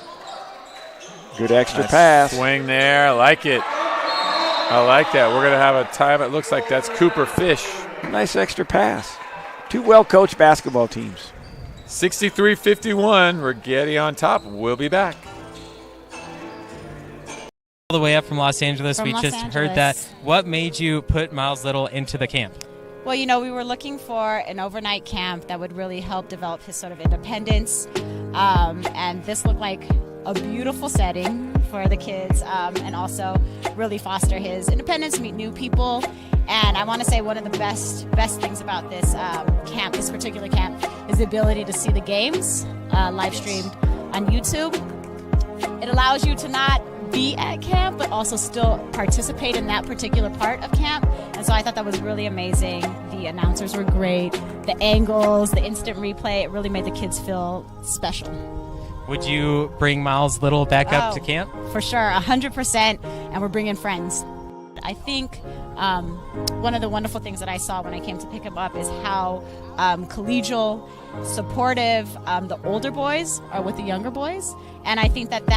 Good extra pass. Swing there. I like it. I like that. We're going to have a time. It looks like that's Cooper Fish. Nice extra pass. Two well-coached basketball teams. 63-51. Righetti on top. We'll be back. All the way up from Los Angeles. We just heard that. What made you put Miles Little into the camp? Well, you know, we were looking for an overnight camp that would really help develop his sort of independence. And this looked like a beautiful setting for the kids, and also really foster his independence, meet new people. And I want to say one of the best things about this camp, this particular camp, is the ability to see the games live streamed on YouTube. It allows you to not be at camp, but also still participate in that particular part of camp. And so I thought that was really amazing. The announcers were great. The angles, the instant replay, it really made the kids feel special. Would you bring Miles Little back up to camp? For sure, 100%, and we're bringing friends. I think one of the wonderful things that I saw when I came to pick him up is how collegial, supportive the older boys are with the younger boys. And I think that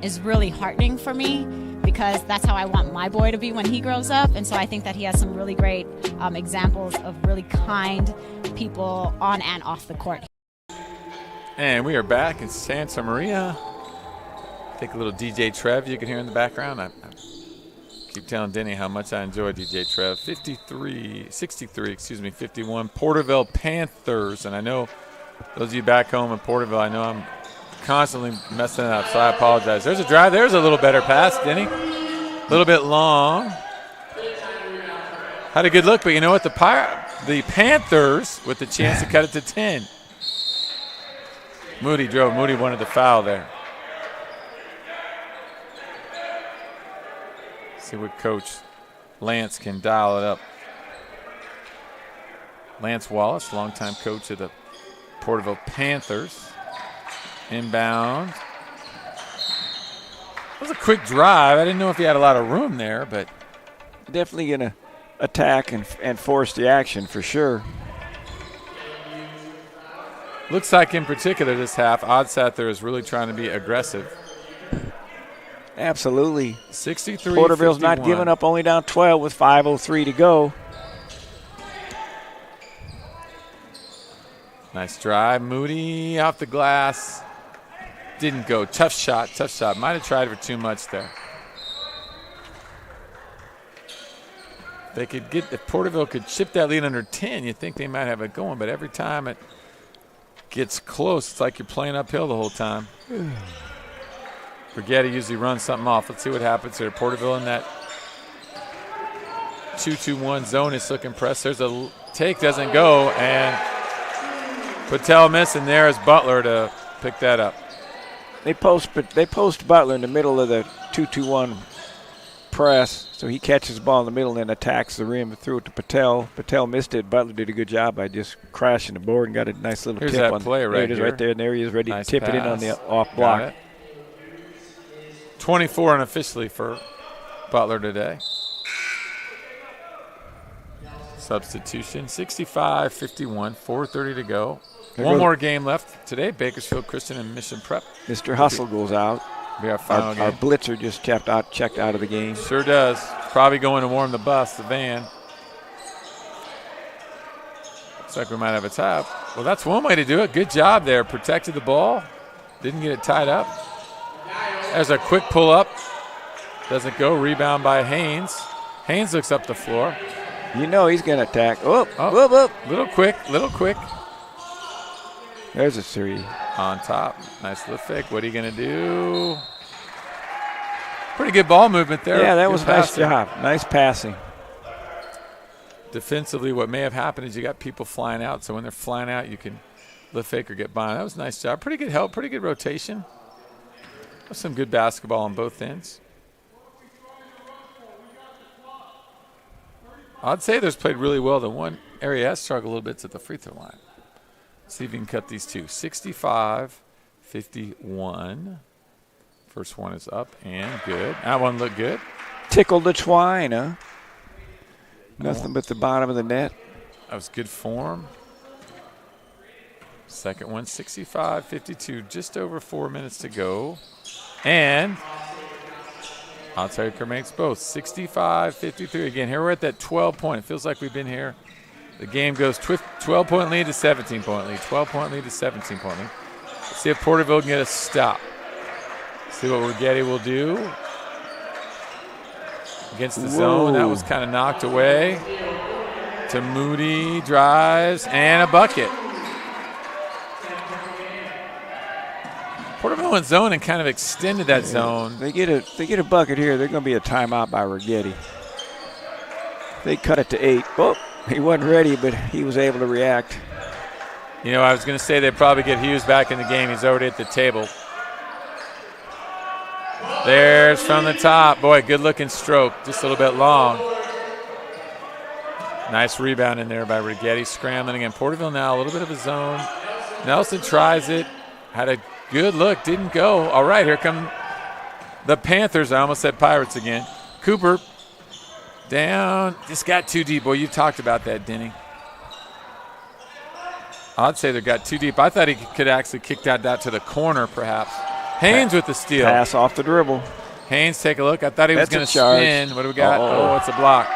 is really heartening for me, because that's how I want my boy to be when he grows up. And so I think that he has some really great examples of really kind people on and off the court. And we are back in Santa Maria. Take a little DJ Trev you can hear in the background. I keep telling Denny how much I enjoy DJ Trev. 51. Porterville Panthers. And I know those of you back home in Porterville, I know I'm constantly messing it up, so I apologize. There's a drive. There's a little better pass, Denny. A little bit long. Had a good look, but you know what? The Panthers with the chance to cut it to 10. Moody drove. Moody wanted the foul there. See what Coach Lance can dial it up. Lance Wallace, longtime coach of the Porterville Panthers. Inbound. It was a quick drive. I didn't know if he had a lot of room there, but definitely going to attack and force the action for sure. Looks like in particular this half, Odsather is really trying to be aggressive. Absolutely. 63-51. Porterville's not giving up, only down 12 with 5:03 to go. Nice drive. Moody off the glass. Didn't go. Tough shot. Might have tried for too much there. They could get, if Porterville could chip that lead under 10, you'd think they might have it going, but every time it gets close, it's like you're playing uphill the whole time. Righetti usually runs something off. Let's see what happens here. Porterville in that 2-2-1 zone is looking pressed. There's a take, doesn't go, and Patel missing. There is Butler to pick that up. They post Butler in the middle of the 2-2-1 press, so he catches the ball in the middle and then attacks the rim and threw it to Patel. Patel missed it. Butler did a good job by just crashing the board and got a nice little Here's tip that on play right there. It is here. right there, and there he is ready Nice to tip pass. it in on the off block. Got it. 24 unofficially for Butler today. Substitution, 65-51, 4:30 to go. One more game left today. Bakersfield Christian and Mission Prep. Mr. Hustle goes out. Be our final game. Our blitzer just checked out of the game. Sure does. Probably going to warm the bus, the van. Looks like we might have a tap. Well, that's one way to do it. Good job there. Protected the ball. Didn't get it tied up. There's a quick pull up. Doesn't go. Rebound by Haynes. Haynes looks up the floor. You know he's going to attack. Oh. Little quick. There's a three. On top. Nice little fake. What are you going to do? Pretty good ball movement there. Yeah, that good was a nice job. Nice passing. Defensively, what may have happened is you got people flying out, so when they're flying out, you can lift fake or get by. That was a nice job. Pretty good help, pretty good rotation. Some good basketball on both ends. I'd say there's played really well. The one area has struggled a little bit is at the free throw line. See if you can cut these two. 65-51. First one is up and good. That one looked good. Tickled the twine, huh? Nothing but the bottom of the net. That was good form. Second one, 65-52. Just over 4 minutes to go. And outside makes both. 65-53. Again, here we're at that 12-point. It feels like we've been here. The game goes 12-point lead to 17-point lead. 12-point lead to 17-point lead. Let's see if Porterville can get a stop. See what Righetti will do. Against the zone. That was kind of knocked away. To Moody. Drives. And a bucket. Porterville went zone and kind of extended that zone. They get a bucket here. They're going to be a timeout by Righetti. They cut it to 8. Oh, he wasn't ready, but he was able to react. You know, I was going to say they'd probably get Hughes back in the game. He's already at the table. There's from the top. Boy, good-looking stroke. Just a little bit long. Nice rebound in there by Righetti. Scrambling again. Porterville now a little bit of a zone. Nelson tries it. Had a good look. Didn't go. All right, here come the Panthers. I almost said Pirates again. Cooper down. Just got too deep. Boy, you've talked about that, Denny. I'd say they got too deep. I thought he could actually kick that to the corner, perhaps. Haynes with the steal. Pass off the dribble. Haynes, take a look. I thought he was going to spin. What do we got? Oh, it's a block.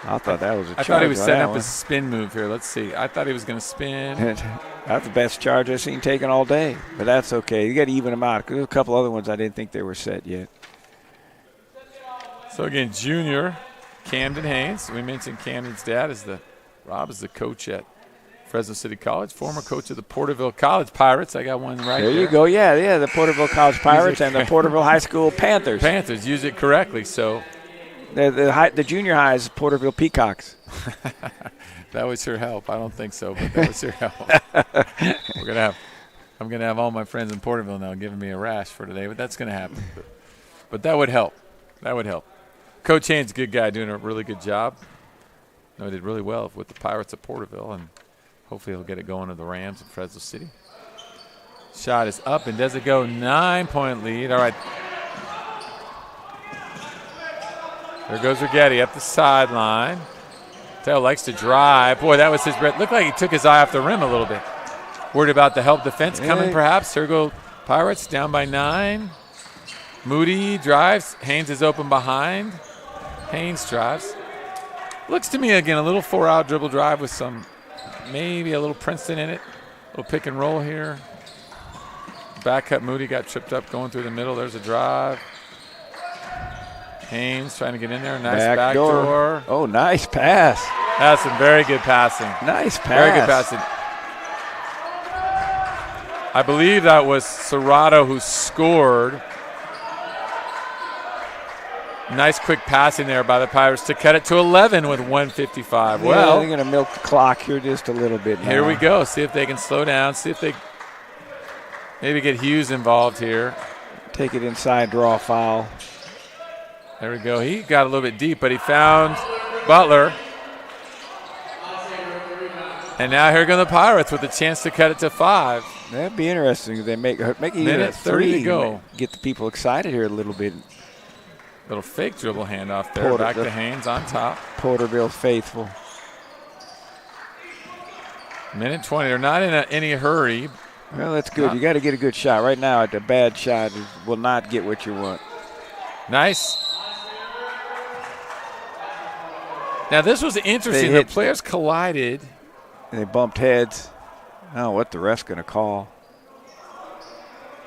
I thought that was a charge. I thought he was setting up his spin move here. Let's see. I thought he was going to spin. That's the best charge I've seen taken all day. But that's okay. You got to even them out. There's a couple other ones I didn't think they were set yet. So, again, junior Camden Haynes. We mentioned Camden's dad Rob is the coach at Fresno City College, former coach of the Porterville College Pirates. I got one right there. There you go. Yeah, the Porterville College Pirates and the Porterville High School Panthers. Panthers, use it correctly. So the junior high is Porterville Peacocks. That was your help. I don't think so, but that was your help. I'm gonna have all my friends in Porterville now giving me a rash for today, but that's gonna happen. But that would help. That would help. Coach Haynes, a good guy, doing a really good job. He did really well with the Pirates at Porterville, and hopefully he'll get it going to the Rams in Fresno City. Shot is up, and does it go? 9-point lead. All right. There goes Righetti up the sideline. Tail likes to drive. Boy, that was his breath. Looked like he took his eye off the rim a little bit. Worried about the help defense coming, perhaps. Here go Pirates down by 9. Moody drives. Haynes is open behind. Haynes drives. Looks to me, again, a little 4-out dribble drive with maybe a little Princeton in it. A little pick and roll here. Back cut. Moody got tripped up going through the middle. There's a drive. Haynes trying to get in there. Nice back door. Oh, nice pass. That's some very good passing. Nice pass. Very good passing. I believe that was Serrato who scored. Nice quick passing there by the Pirates to cut it to 11 with 1:55. Yeah, well, they're going to milk the clock here just a little bit now. Here we go. See if they can slow down. See if they maybe get Hughes involved here. Take it inside, draw a foul. There we go. He got a little bit deep, but he found Butler. And now here go the Pirates with a chance to cut it to 5. That'd be interesting if they make it even a 30 to go. Get the people excited here a little bit. Little fake dribble handoff there. Back to Haynes on top. Porterville faithful. Minute 20. They're not in any hurry. Well, that's good. You got to get a good shot. Right now, a bad shot will not get what you want. Nice. Now, this was interesting. The players collided. And they bumped heads. I don't know what the ref's going to call.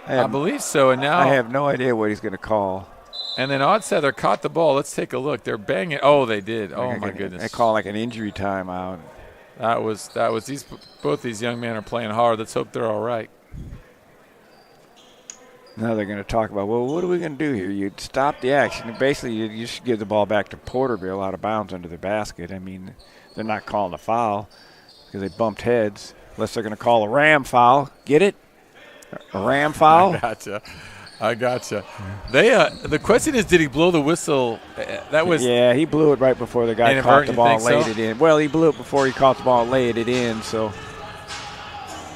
I believe so. And now I have no idea what he's going to call. And then Oddsether caught the ball. Let's take a look. They're banging. Oh, they did. Oh, my goodness. They call like an injury timeout. That was both these young men are playing hard. Let's hope they're all right. Now they're going to talk about, well, what are we going to do here? You'd stop the action. And basically, you should give the ball back to Porterville out of bounds under the basket. I mean, they're not calling a foul because they bumped heads. Unless they're going to call a ram foul. Get it? A ram foul? I gotcha. The question is, did he blow the whistle? Yeah, he blew it right before the guy caught the ball and laid it in. Well, he blew it before he caught the ball and laid it in. So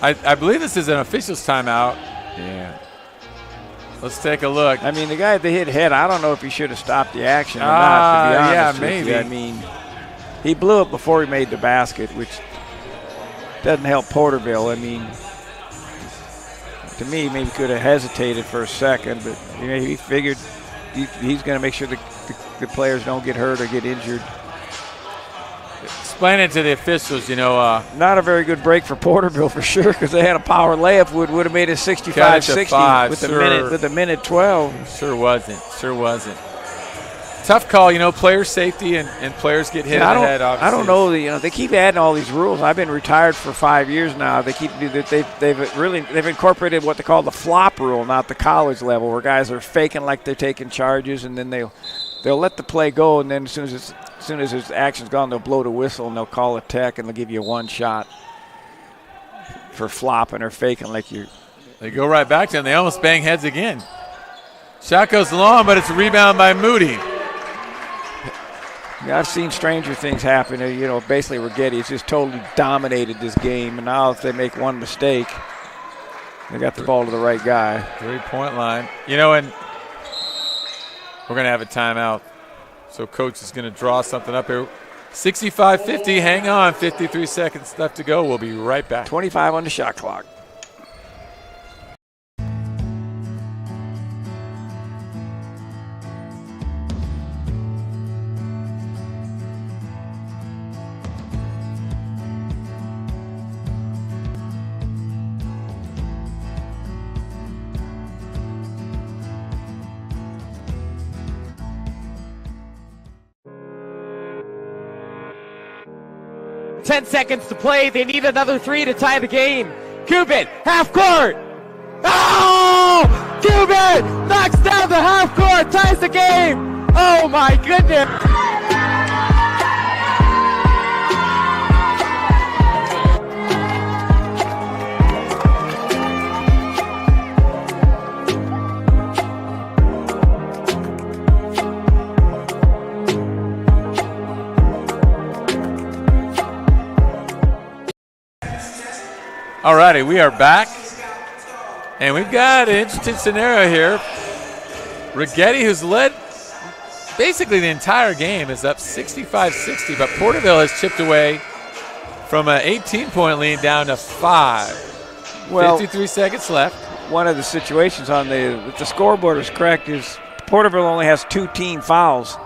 I believe this is an official's timeout. Yeah. Let's take a look. I mean, the guy that hit head, I don't know if he should have stopped the action or not, to be honest. Yeah, maybe. I mean, he blew it before he made the basket, which doesn't help Porterville. I mean, to me, maybe could have hesitated for a second, but he figured he's going to make sure the players don't get hurt or get injured. Explain it to the officials, Not a very good break for Porterville for sure, because they had a power layup would have made it 65-60 with a minute 12. Sure wasn't. Tough call, player safety and players get hit in the head. Obviously. I don't know. They keep adding all these rules. I've been retired for 5 years now. They've incorporated what they call the flop rule, not the college level, where guys are faking like they're taking charges, and then they'll let the play go, and then as soon as his action's gone, they'll blow the whistle and they'll call a tech and they'll give you one shot for flopping or faking like you. They go right back to him. They almost bang heads again. Shot goes long, but it's a rebound by Moody. Yeah, I've seen stranger things happen. Basically Righetti has just totally dominated this game, and now if they make one mistake, they got the ball to the right guy. 3-point line. And we're going to have a timeout. So coach is going to draw something up here. 65-50, hang on, 53 seconds left to go. We'll be right back. 25 on the shot clock. Seconds to play. They need another 3 to tie the game. Cuban, half court. Oh! Cuban knocks down the half court, ties the game. Oh my goodness. All righty, we are back, and we've got an interesting scenario here. Righetti, who's led basically the entire game, is up 65-60, but Porterville has chipped away from an 18-point lead down to 5. 53 seconds left. One of the situations if the scoreboard is correct, is Porterville only has 2 team fouls.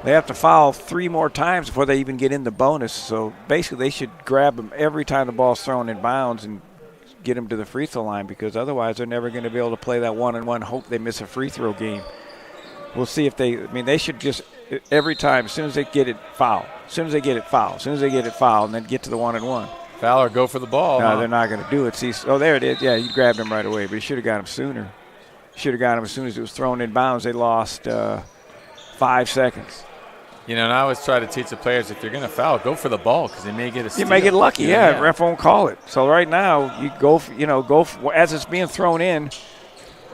They have to foul 3 more times before they even get in the bonus. So basically they should grab them every time the ball's thrown in bounds and get them to the free throw line, because otherwise they're never going to be able to play that one-on-one, hope they miss a free throw game. We'll see if they should just every time, as soon as they get it, foul. As soon as they get it, foul. As soon as they get it, foul, and then get to the one-on-one. Foul or go for the ball. No, they're not going to do it. See, there it is. Yeah, he grabbed him right away, but he should have got him sooner. Should have got him as soon as it was thrown in bounds. They lost 5 seconds. And I always try to teach the players, if you're going to foul, go for the ball, because they may get a steal. You may get lucky, yeah. Ref won't call it. So right now, you go for, as it's being thrown in.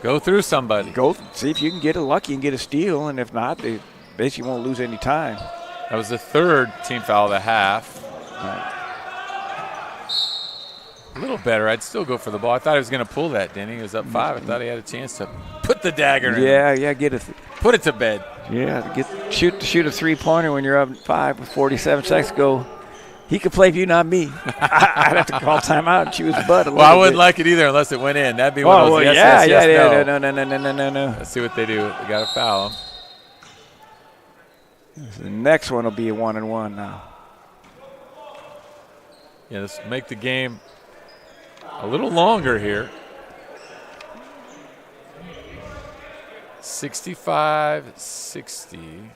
Go through somebody. Go see if you can get it lucky and get a steal, and if not, they basically won't lose any time. That was the 3rd team foul of the half. Right. A little better. I'd still go for the ball. I thought he was going to pull that, Denny. He was up 5. I thought he had a chance to put the dagger in. Yeah, put it to bed. Yeah, shoot a 3-pointer when you're up 5 with 47 seconds to go. He could play you, not me. I'd have to call timeout and chew his butt a little Well, I wouldn't bit. like it either unless it went in. That'd be one of those yes, no. No. Let's see what they do. They got to foul him. The next one will be a 1-and-1 now. Yeah, let's make the game a little longer here. 65-60.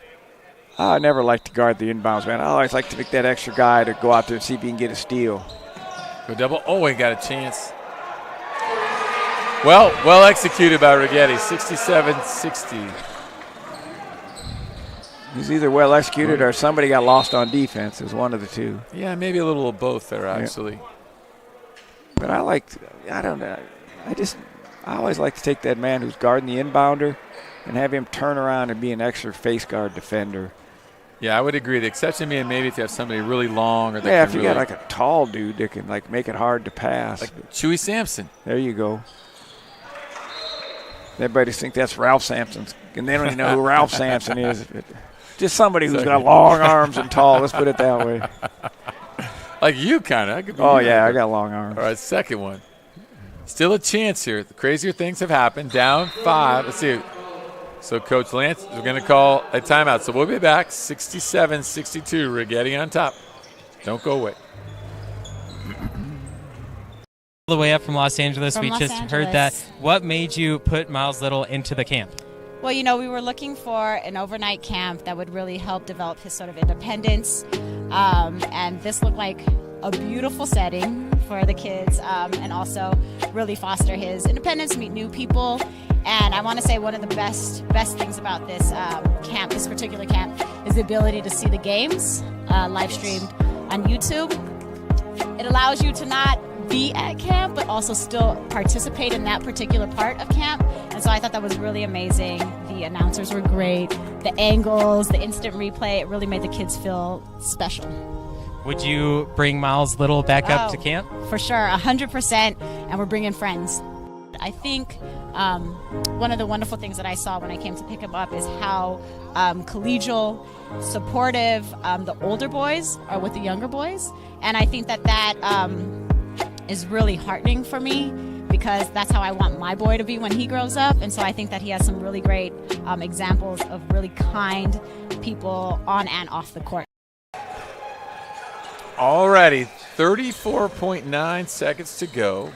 I never like to guard the inbounds, man. I always like to pick that extra guy to go out there and see if he can get a steal. Go double. Oh, he got a chance. Well executed by Righetti. 67-60. He's either well executed or somebody got lost on defense. It was one of the two. Yeah, maybe a little of both there, actually. Yeah. But I don't know. I always like to take that man who's guarding the inbounder and have him turn around and be an extra face guard defender. Yeah, I would agree. The exception being maybe if you have somebody really long or if you got like a tall dude that can like make it hard to pass. Like Chewy Sampson. There you go. Everybody think that's Ralph Sampson, and they don't even know who Ralph Sampson is. Just somebody who's got long arms and tall. Let's put it that way. Like you, kind of. Oh, yeah, I got long arms. All right, second one. Still a chance here. The crazier things have happened. Down 5. Let's see. So Coach Lance, we're going to call a timeout. So we'll be back. 67-62. Righetti on top. Don't go away. All the way up from Los Angeles. We just heard that. What made you put Miles Little into the camp? Well, we were looking for an overnight camp that would really help develop his sort of independence. And this looked like a beautiful setting for the kids and also really foster his independence, meet new people. And I want to say one of the best things about this camp, this particular camp, is the ability to see the games live streamed on YouTube. It allows you to not be at camp, but also still participate in that particular part of camp. And so I thought that was really amazing. The announcers were great. The angles, the instant replay, it really made the kids feel special. Would you bring Miles Little back up to camp? For sure, 100%, and we're bringing friends. I think one of the wonderful things that I saw when I came to pick him up is how collegial, supportive the older boys are with the younger boys. And I think that is really heartening for me because that's how I want my boy to be when he grows up. And so I think that he has some really great examples of really kind people on and off the court. Alrighty, 34.9 seconds to go.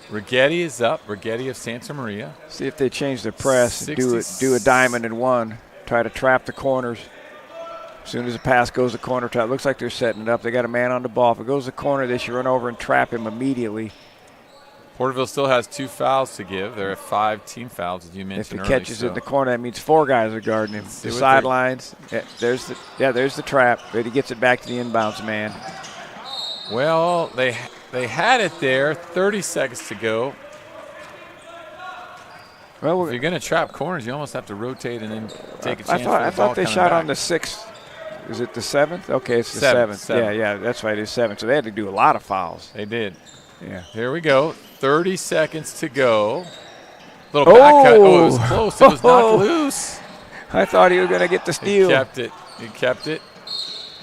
Righetti is up. Righetti of Santa Maria. See if they change the press and do a diamond and one. Try to trap the corners. As soon as the pass goes to corner trap, looks like they're setting it up. They got a man on the ball. If it goes to corner, they should run over and trap him immediately. Porterville still has 2 fouls to give. There are 5 team fouls, as you mentioned earlier. If he catches it in the corner, that means 4 guys are guarding him. The sidelines. There's the trap. But he gets it back to the inbounds man. Well, they had it there. 30 seconds to go. Well, if you're going to trap corners, you almost have to rotate and then take a chance. I thought they shot on the 6th. Is it the 7th? Okay, it's the 7th. Yeah, that's right. It's 7th. So they had to do a lot of fouls. They did. Yeah. Here we go. 30 seconds to go. Little back cut. Oh, it was close. It was knocked loose. I thought he was going to get the steal. He kept it.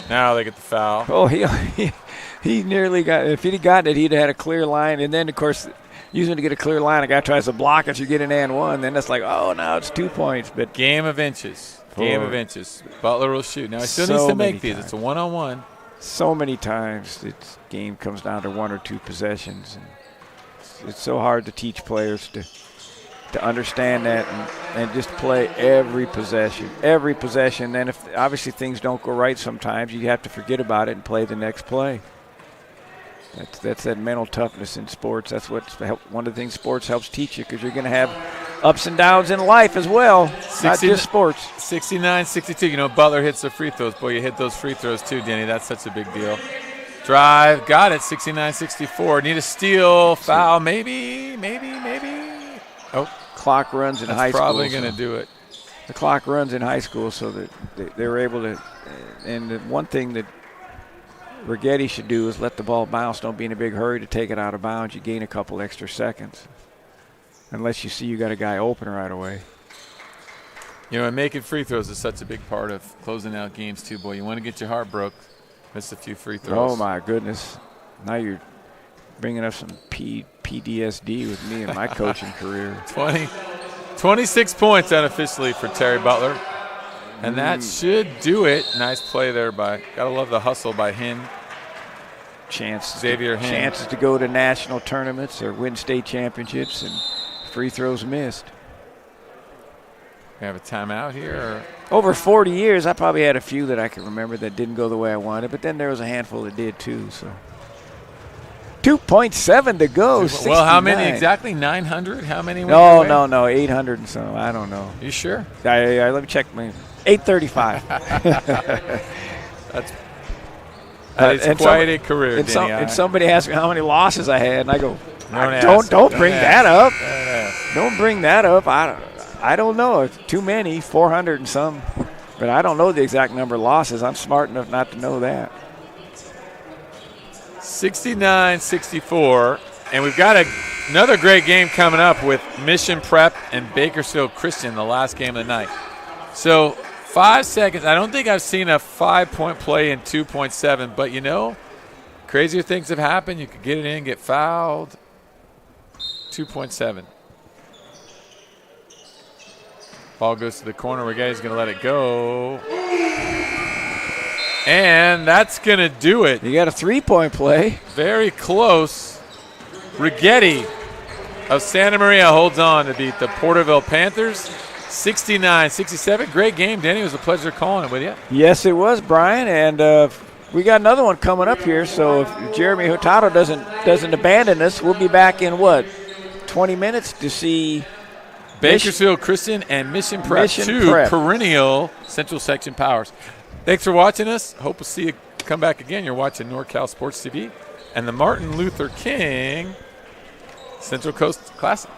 Now they get the foul. Oh, he nearly got it. If he'd have gotten it, he'd have had a clear line. And then, of course, usually to get a clear line, a guy tries to block it, you get an and one. Then it's like, oh, now it's 2 points. But Game of inches. Butler will shoot. Now he still needs to make these. It's a one-on-one. So many times this game comes down to 1 or 2 possessions. And it's so hard to teach players to understand that and just play every possession. And if obviously things don't go right sometimes, you have to forget about it and play the next play. That's that mental toughness in sports. That's one of the things sports helps teach you, because you're going to have ups and downs in life as well, not just sports. 69-62. Butler hits the free throws. Boy, you hit those free throws too, Denny. That's such a big deal. Drive, got it. 69-64. Need a steal, foul, maybe. Oh, clock runs in high school. That's probably going to do it. The clock runs in high school, so that they were able to. And the one thing that Righetti should do is let the ball bounce. Don't be in a big hurry to take it out of bounds. You gain a couple extra seconds, unless you see you got a guy open right away. And making free throws is such a big part of closing out games too, boy. You want to get your heart broke. Missed a few free throws. Oh, my goodness. Now you're bringing up some PTSD with me and my coaching career. 26 points unofficially for Terry Butler. And that should do it. Nice play there by, gotta love the hustle by Hinn. Xavier Hinn. Chances to go to national tournaments or win state championships, and free throws missed. We have a timeout here? Or? Over 40 years, I probably had a few that I can remember that didn't go the way I wanted, but then there was a handful that did too. So 2.7 to go. Well, 69. how many exactly? 900? How many? No, 800 and some. I don't know. You sure? Let me check my 835. That is quite a career, and somebody asked me how many losses I had, and I go, don't bring ask. that up. Don't bring that up. I don't know. It's too many, 400 and some. But I don't know the exact number of losses. I'm smart enough not to know that. 69-64. And we've got another great game coming up with Mission Prep and Bakersfield Christian, the last game of the night. So 5 seconds. I don't think I've seen a 5-point play in 2.7. But, crazier things have happened. You could get it in, get fouled. 2.7. Ball goes to the corner. Righetti's going to let it go. And that's going to do it. You got a 3-point play. Very close. Righetti of Santa Maria holds on to beat the Porterville Panthers 69-67. Great game, Danny. It was a pleasure calling it with you. Yes, it was, Brian. And we got another one coming up here. So if Jeremy Hurtado doesn't abandon us, we'll be back in 20 minutes to see Bakersfield Christian and Mission Prep, perennial Central Section powers. Thanks for watching us. Hope we'll see you come back again. You're watching NorCal Sports TV and the Martin Luther King Central Coast Classic.